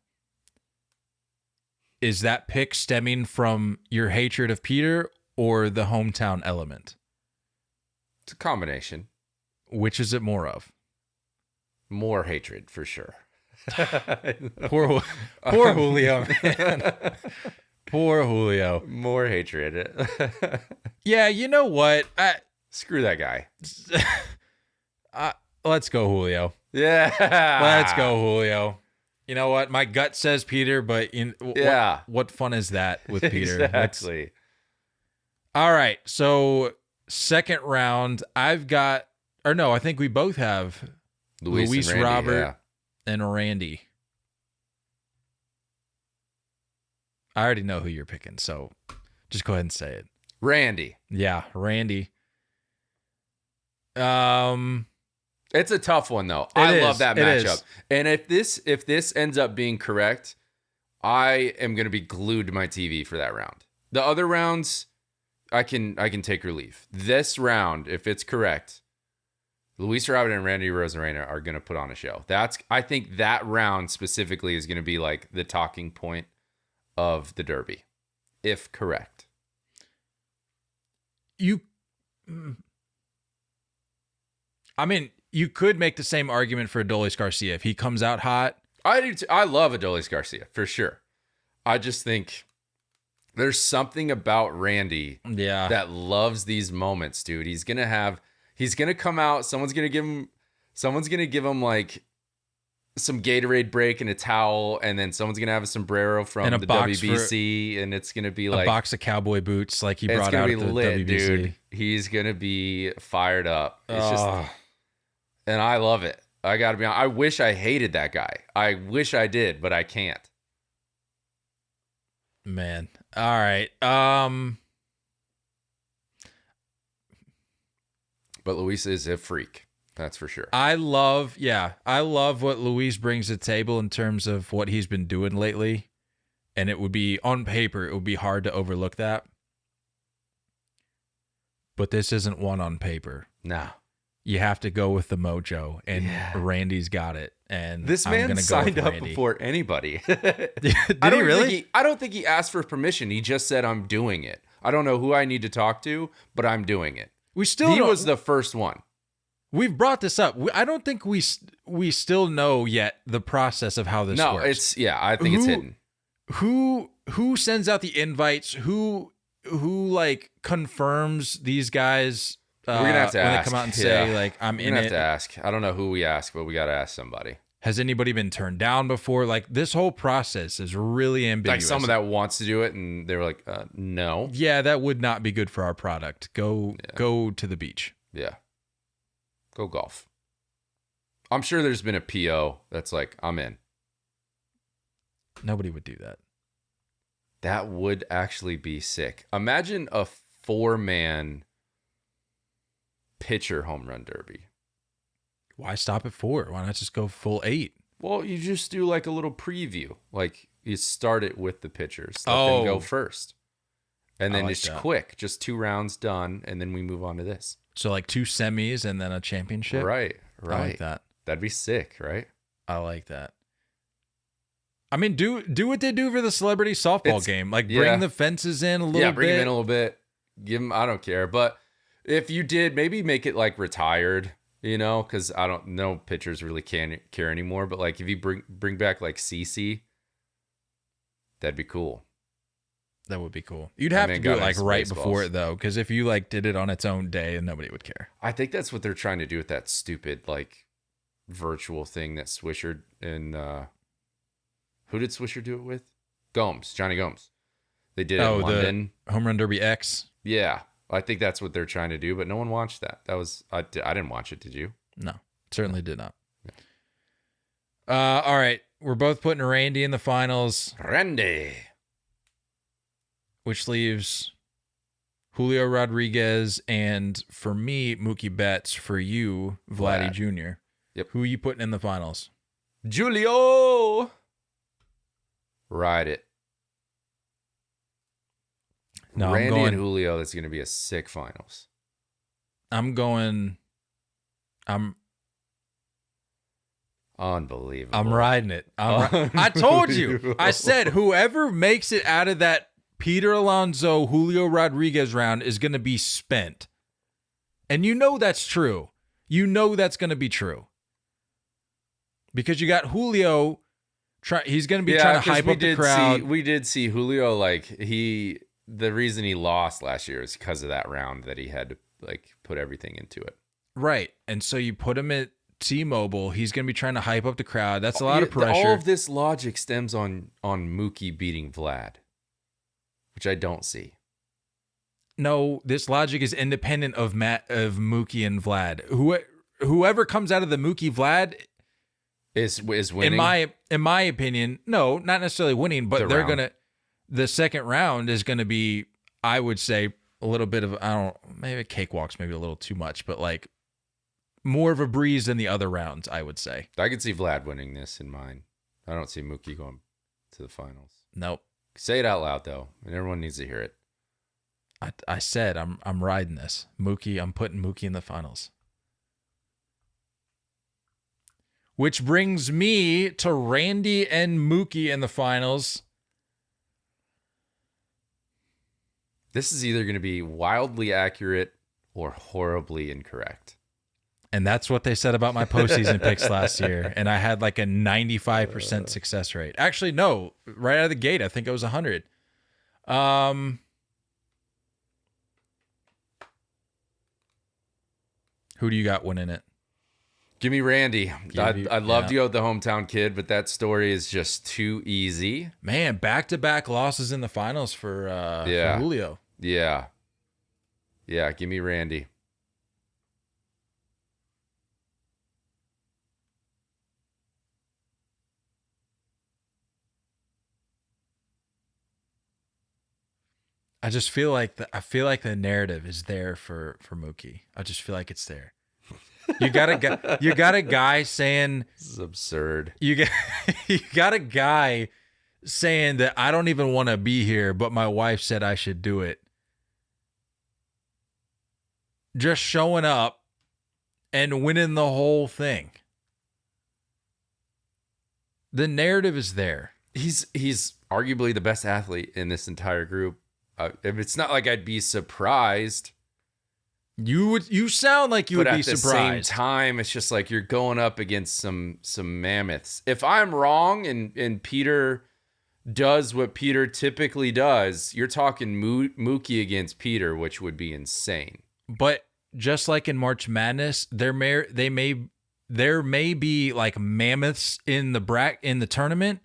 Is that pick stemming from your hatred of Peter or the hometown element? It's a combination. Which is it more of? More hatred, for sure. Poor Julio, man. Poor Julio. More hatred. Yeah, you know what? Screw that guy. Let's go Julio. Yeah. Let's go Julio. You know what? My gut says Peter, but Yeah. what fun is that with Peter? Exactly. All right. So second round, I think we both have Luis and Randy, Robert yeah. and Randy. I already know who you're picking, so just go ahead and say it. Randy. Yeah, Randy. It's a tough one though. It I is. love that It matchup. is. And if this ends up being correct, I am going to be glued to my TV for that round. The other rounds, I can take or leave. This round, if it's correct, Luis Robert and Randy Arozarena are going to put on a show. I think that round specifically is going to be like the talking point of the Derby, if correct. You could make the same argument for Adolis Garcia if he comes out hot. I do too. I love Adolis Garcia for sure. I just think there's something about Randy that loves these moments, dude. He's gonna come out. Someone's gonna give him like some Gatorade break and a towel, and then someone's gonna have a sombrero from And a the box WBC, and it's gonna be like a box of cowboy boots like he it's brought gonna out be at the lit, WBC. dude. He's gonna be fired up. It's just, and I love it. I gotta be honest. I wish I hated that guy. I wish I did, but I can't. Man. All right. But Luis is a freak. That's for sure. I love what Luis brings to the table in terms of what he's been doing lately. And it would be, on paper, it would be hard to overlook that. but this isn't one on paper. Nah. You have to go with the mojo, and Randy's got it. And This I'm man gonna signed go with up Randy. before anybody. Did he really? I don't think he asked for permission. He just said, I'm doing it. I don't know who I need to talk to, but I'm doing it. We still He don't- was the first one. We've brought this up. I don't think we still know yet the process of how this works. I think it's hidden. Who sends out the invites? Who like confirms these guys? We're gonna have to when ask. they come out and say like I'm We're in gonna it. have to ask. I don't know who we ask, but we gotta ask somebody. Has anybody been turned down before? Like this whole process is really ambiguous. Like someone that wants to do it, and they were like, no. Yeah, that would not be good for our product. Go to the beach. Yeah. Go golf. I'm sure there's been a PO that's like, I'm in. Nobody would do that. That would actually be sick. Imagine a 4-man pitcher home run derby. Why stop at 4? Why not just go full 8? Well, you just do like a little preview. Like you start it with the pitchers. Let them go first. And then like it's that. quick. Just 2 rounds done. And then we move on to this. So like 2 semis and then a championship. Right. I like that. That'd be sick, right? I like that. I mean, do what they do for the celebrity softball game. Like bring the fences in a little bit. Yeah, bring them in a little bit. Give them. I don't care. But if you did, maybe make it like retired. You know, because I don't know pitchers really can't care anymore. But like if you bring back like CC, that'd be cool. That would be cool. You'd have to do it like right before it though, because if you like did it on its own day, nobody would care. I think that's what they're trying to do with that stupid like virtual thing that Swisher and who did Swisher do it with? Johnny Gomes. They did it in London. The Home Run Derby X. Yeah, I think that's what they're trying to do, but no one watched that. That was I didn't watch it. Did you? No, certainly did not. All right, we're both putting Randy in the finals, Randy. which leaves Julio Rodriguez and for me Mookie Betts. For you, Vladdy Jr. Yep. Who are you putting in the finals? Julio. Ride it. No, Randy and Julio, that's going to be a sick finals. I'm Unbelievable. I'm riding it. I told you. I said whoever makes it out of that Peter Alonso, Julio Rodriguez round is going to be spent. And you know that's true. You know that's going to be true. Because you got Julio, he's going to be trying to hype up the crowd. We did see Julio, like, the reason he lost last year is because of that round that he had to, like, put everything into it. Right. And so you put him at T-Mobile. He's going to be trying to hype up the crowd. That's a lot of pressure. All of this logic stems on Mookie beating Vlad, which I don't see. No, this logic is independent of Mookie and Vlad. Whoever comes out of the Mookie Vlad is winning. In my opinion, no, not necessarily winning, but the second round is gonna be, I would say, a little bit of maybe cakewalks, maybe a little too much, but like more of a breeze than the other rounds, I would say. I could see Vlad winning this in mine. I don't see Mookie going to the finals. Nope. Say it out loud though, and everyone needs to hear it. I said I'm riding this. Mookie, I'm putting Mookie in the finals. Which brings me to Randy and Mookie in the finals. This is either going to be wildly accurate or horribly incorrect. And that's what they said about my postseason picks last year. And I had like a 95% success rate. Actually, no, right out of the gate, I think it was 100. Who do you got winning it? Give me Randy. I loved you at the hometown kid, but that story is just too easy. Man, back-to-back losses in the finals for Julio. Yeah. Yeah, give me Randy. I just feel like the narrative is there for Mookie. I just feel like it's there. You got a guy saying This is absurd. you got a guy saying that I don't even want to be here, but my wife said I should do it. just showing up and winning the whole thing. The narrative is there. He's arguably the best athlete in this entire group. If it's not like I'd be surprised. You sound like you would be surprised. But at the same time, it's just like you're going up against some mammoths. If I'm wrong and Peter does what Peter typically does, you're talking Mookie against Peter, which would be insane. But just like in March Madness, there may be like mammoths in the tournament,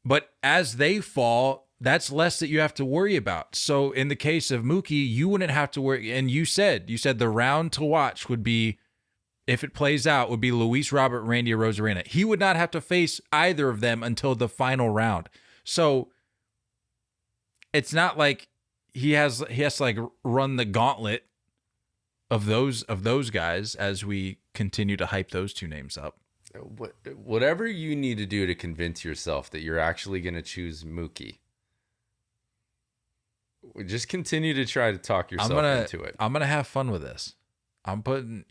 but as they fall, that's less that you have to worry about. So in the case of Mookie, you wouldn't have to worry. And you said the round to watch would be, if it plays out, would be Luis Robert, Randy Arozarena. He would not have to face either of them until the final round. So it's not like he has to like run the gauntlet of those guys as we continue to hype those two names up. Whatever you need to do to convince yourself that you're actually going to choose Mookie. Just continue to try to talk yourself into it. I'm gonna have fun with this. I'm going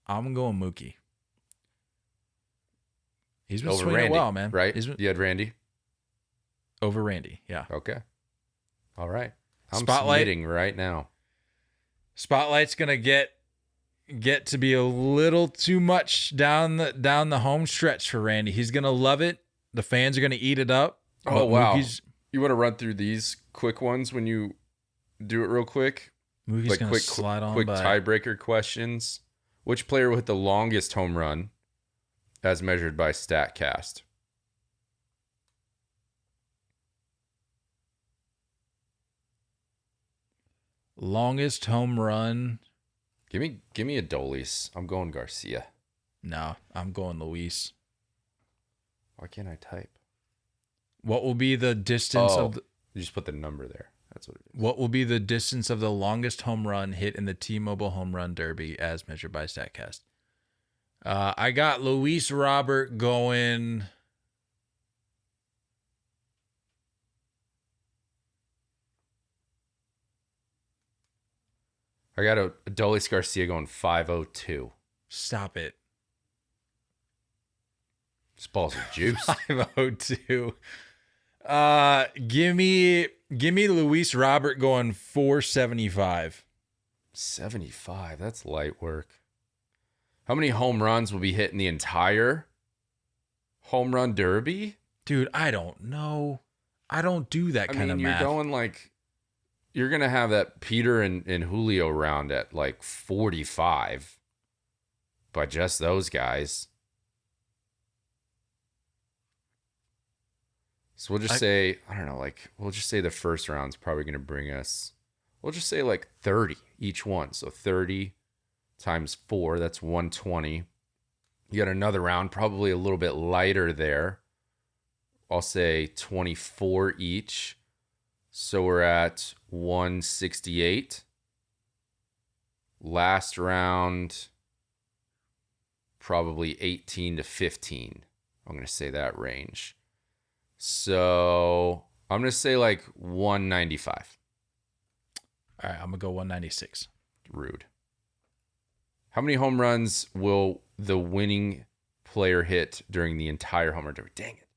Mookie. He's been over swinging Randy, well, man. Right? You had Randy over Randy. Yeah. Okay. All right. I'm Spotlight submitting right now. Spotlight's gonna get to be a little too much down the home stretch for Randy. He's gonna love it. The fans are gonna eat it up. Oh wow! You want to run through these quick ones when you do it real quick? Mookie's like gonna slide on quick by. Tiebreaker questions. Which player will hit the longest home run as measured by StatCast? Longest home run. Give me Adolis. I'm going Garcia. No, I'm going Luis. Why can't I type? What will be the distance of the, you just put the number there. That's what it is. What will be the distance of the longest home run hit in the T-Mobile Home Run Derby as measured by StatCast? I got Luis Robert going. I got Adolis Garcia going 502. Stop it. This ball's a juice. 502. Give me Luis Robert going 475. 75. That's light work. How many home runs will be hit in the entire home run derby? Dude, I don't know. I don't do that kind of math. You're going like, you're going to have that Peter and Julio round at like 45 by just those guys. So we'll just say, I don't know, like, we'll just say the first round's probably going to bring us, we'll just say like 30 each one. So 30 times 4, that's 120. You got another round, probably a little bit lighter there. I'll say 24 each. So we're at 168. Last round, probably 18 to 15. I'm going to say that range. So I'm going to say like 195. All right, I'm going to go 196. Rude. How many home runs will the winning player hit during the entire home run derby? Dang it.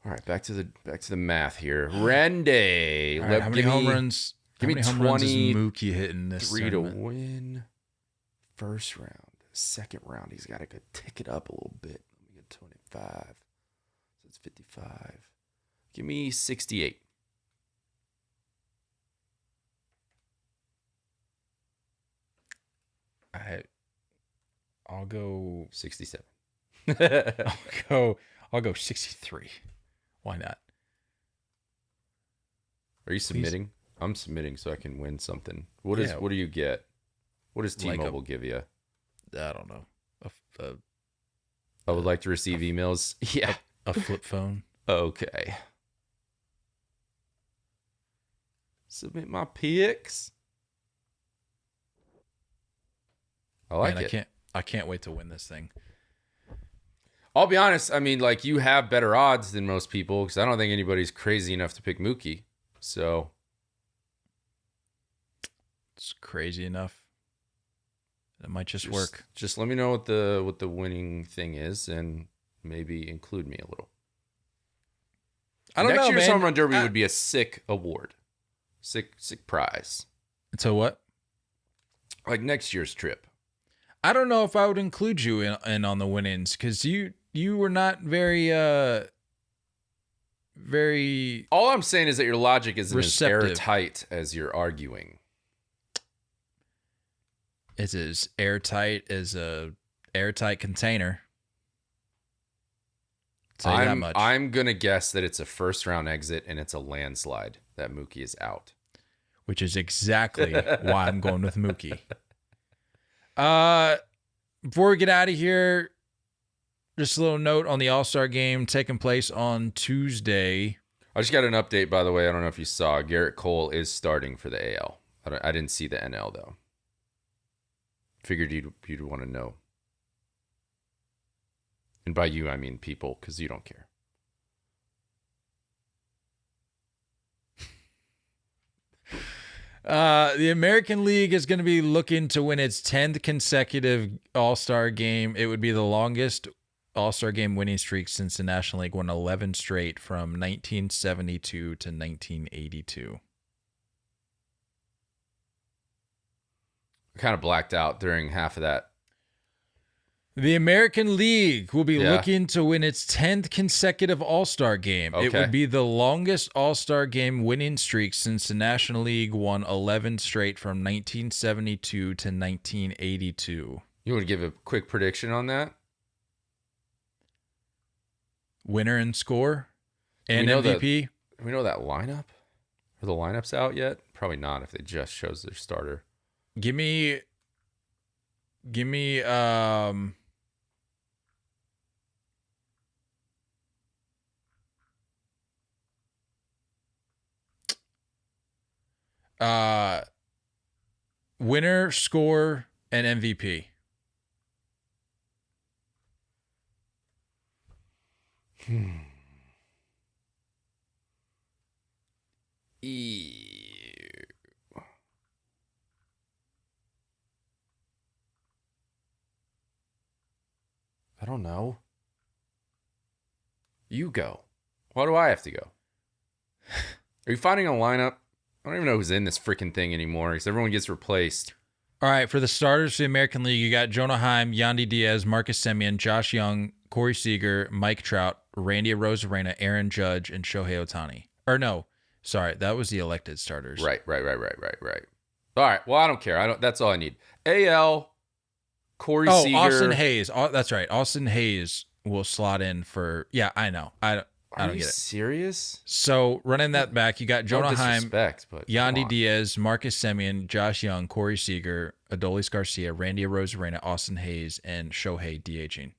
All right, back to the math here. Randy. Right, how many home runs? Give me 20. Runs is Mookie hitting this 3 tournament? to win. First round. Second round, he's got to go tick it up a little bit. Let me get 25. So it's 55. Give me 68. I'll go 67. I'll go 63. Why not? Are you submitting? I'm submitting so I can win something. What do you get? What does T-Mobile give you? I don't know. I would like to receive emails. Yeah. A flip phone. Okay. Submit my picks. I like it. I can't wait to win this thing. I'll be honest. I mean, like, you have better odds than most people because I don't think anybody's crazy enough to pick Mookie. So It's crazy enough. It might just work. Just let me know what the winning thing is, and maybe include me a little. I don't know, Next year's man. Home Run Derby would be a sick award, sick prize. So what? Like next year's trip. I don't know if I would include you in on the win-ins because you were not very very. All I'm saying is that your logic isn't receptive. as airtight as you're arguing. It's as airtight as a airtight container. Tell you that much. I'm gonna guess that it's a first round exit and it's a landslide that Mookie is out. Which is exactly why I'm going with Mookie. Before we get out of here, just a little note on the All-Star game taking place on Tuesday. I just got an update, by the way. I don't know if you saw. Garrett Cole is starting for the AL. I didn't see the NL though. Figured you'd want to know. And by you, I mean people, because you don't care. The American League is going to be looking to win its 10th consecutive All-Star game. It would be the longest All-Star game winning streak since the National League won 11 straight from 1972 to 1982. I kind of blacked out during half of that. The American League will be Yeah. looking to win its 10th consecutive All-Star game. It Okay. would be the longest All-Star game winning streak since the National League won 11 straight from 1972 to 1982. You want to give a quick prediction on that? Winner and score and we know MVP. Do we know that lineup? Are the lineups out yet? Probably not if they just chose their starter. Give me winner, score, and MVP. I don't know. You go. Why do I have to go? Are you finding a lineup? I don't even know who's in this freaking thing anymore because everyone gets replaced. All right, for the starters for the American League, you got Jonah Heim, Yandy Diaz, Marcus Semien, Josh Young, Corey Seager, Mike Trout, Randy Arozarena, Aaron Judge, and Shohei Ohtani. Or no, sorry, that was the elected starters. Right. All right. Well, I don't care. That's all I need. AL, Corey Seager. Austin Hayes. That's right. Austin Hayes will slot in for. Yeah, I know. I Are don't you get it. serious? So running that back, you got Jonah No Heim, disrespect, but come Yandy on. Diaz, Marcus Semien, Josh Young, Corey Seager, Adolis Garcia, Randy Arozarena, Austin Hayes, and Shohei DHing.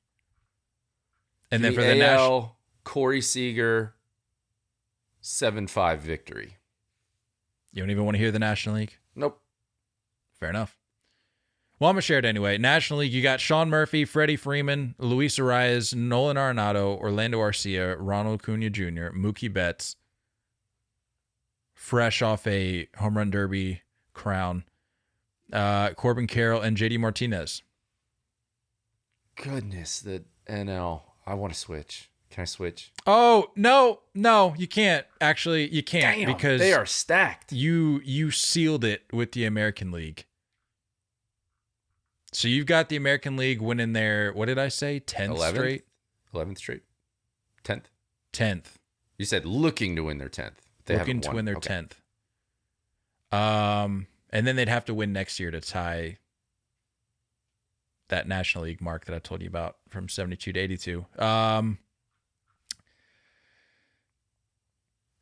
And then for the AL, National, Corey Seager, 7-5 victory. you don't even want to hear the National League? Nope. Fair enough. Well, I'm going to share it anyway. National League, you got Sean Murphy, Freddie Freeman, Luis Arias, Nolan Arenado, Orlando Arcia, Ronald Acuna Jr., Mookie Betts, fresh off a home run derby crown, Corbin Carroll, and JD Martinez. Goodness, the NL. I want to switch. Can I switch? Oh, no, you can't. Actually, you can't because they are stacked. you sealed it with the American League. So you've got the American League winning their, what did I say? 10th 11th? straight? 11th straight? 10th? 10th. You said looking to win their 10th. They Looking haven't to won. win their Okay. 10th. And then they'd have to win next year to tie that National League mark that I told you about from 72 to 82.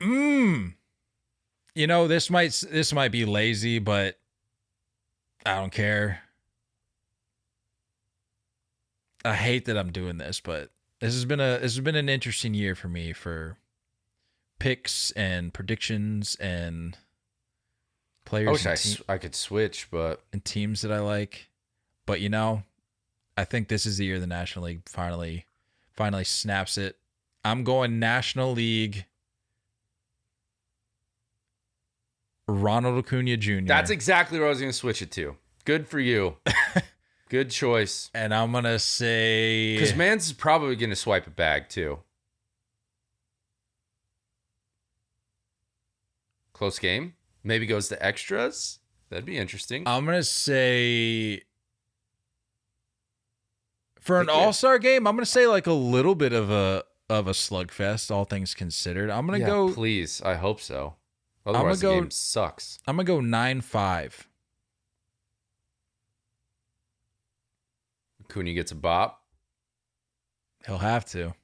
You know, this might be lazy, but I don't care. I hate that I'm doing this, but this has been an interesting year for me for picks and predictions and players I wish and, I could switch, but and teams that I like. But you know, I think this is the year the National League finally snaps it. I'm going National League Ronald Acuna Jr. That's exactly what I was going to switch it to. Good for you. Good choice. And I'm going to say... Because Mans is probably going to swipe a bag, too. Close game. Maybe goes to extras. That'd be interesting. I'm going to say... For an all-star game, I'm going to say like a little bit of a slugfest, all things considered. I'm going to go... Please. I hope so. Otherwise, the game sucks. I'm going to go 9-5. Acuna gets a bop. He'll have to.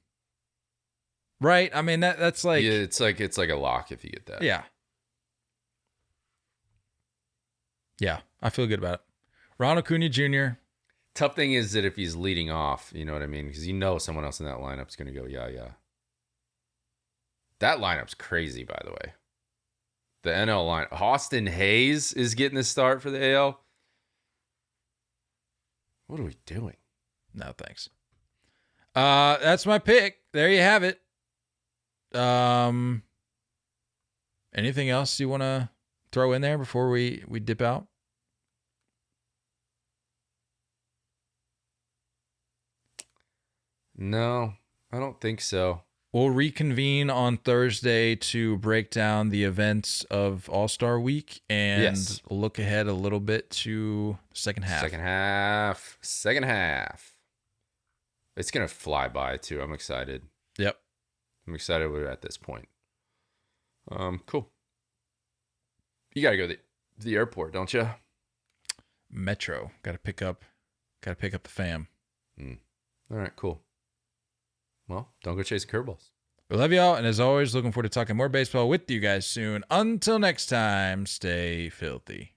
Right? I mean, that's like... Yeah, it's like a lock if you get that. Yeah. Yeah, I feel good about it. Ronald Acuna Jr. Tough thing is that if he's leading off, you know what I mean? Because someone else in that lineup's going to go, yeah. That lineup's crazy, by the way. The NL line. Austin Hayes is getting the start for the AL. What are we doing? No, thanks. That's my pick. There you have it. Anything else you want to throw in there before we dip out? No, I don't think so. We'll reconvene on Thursday to break down the events of All-Star Week and look ahead a little bit to second half. Second half. It's going to fly by, too. I'm excited. Yep. I'm excited we're at this point. Cool. You got to go to the airport, don't you? Metro. Got to pick up the fam. All right, cool. Well, don't go chasing curveballs. We love y'all, and as always, looking forward to talking more baseball with you guys soon. Until next time, stay filthy.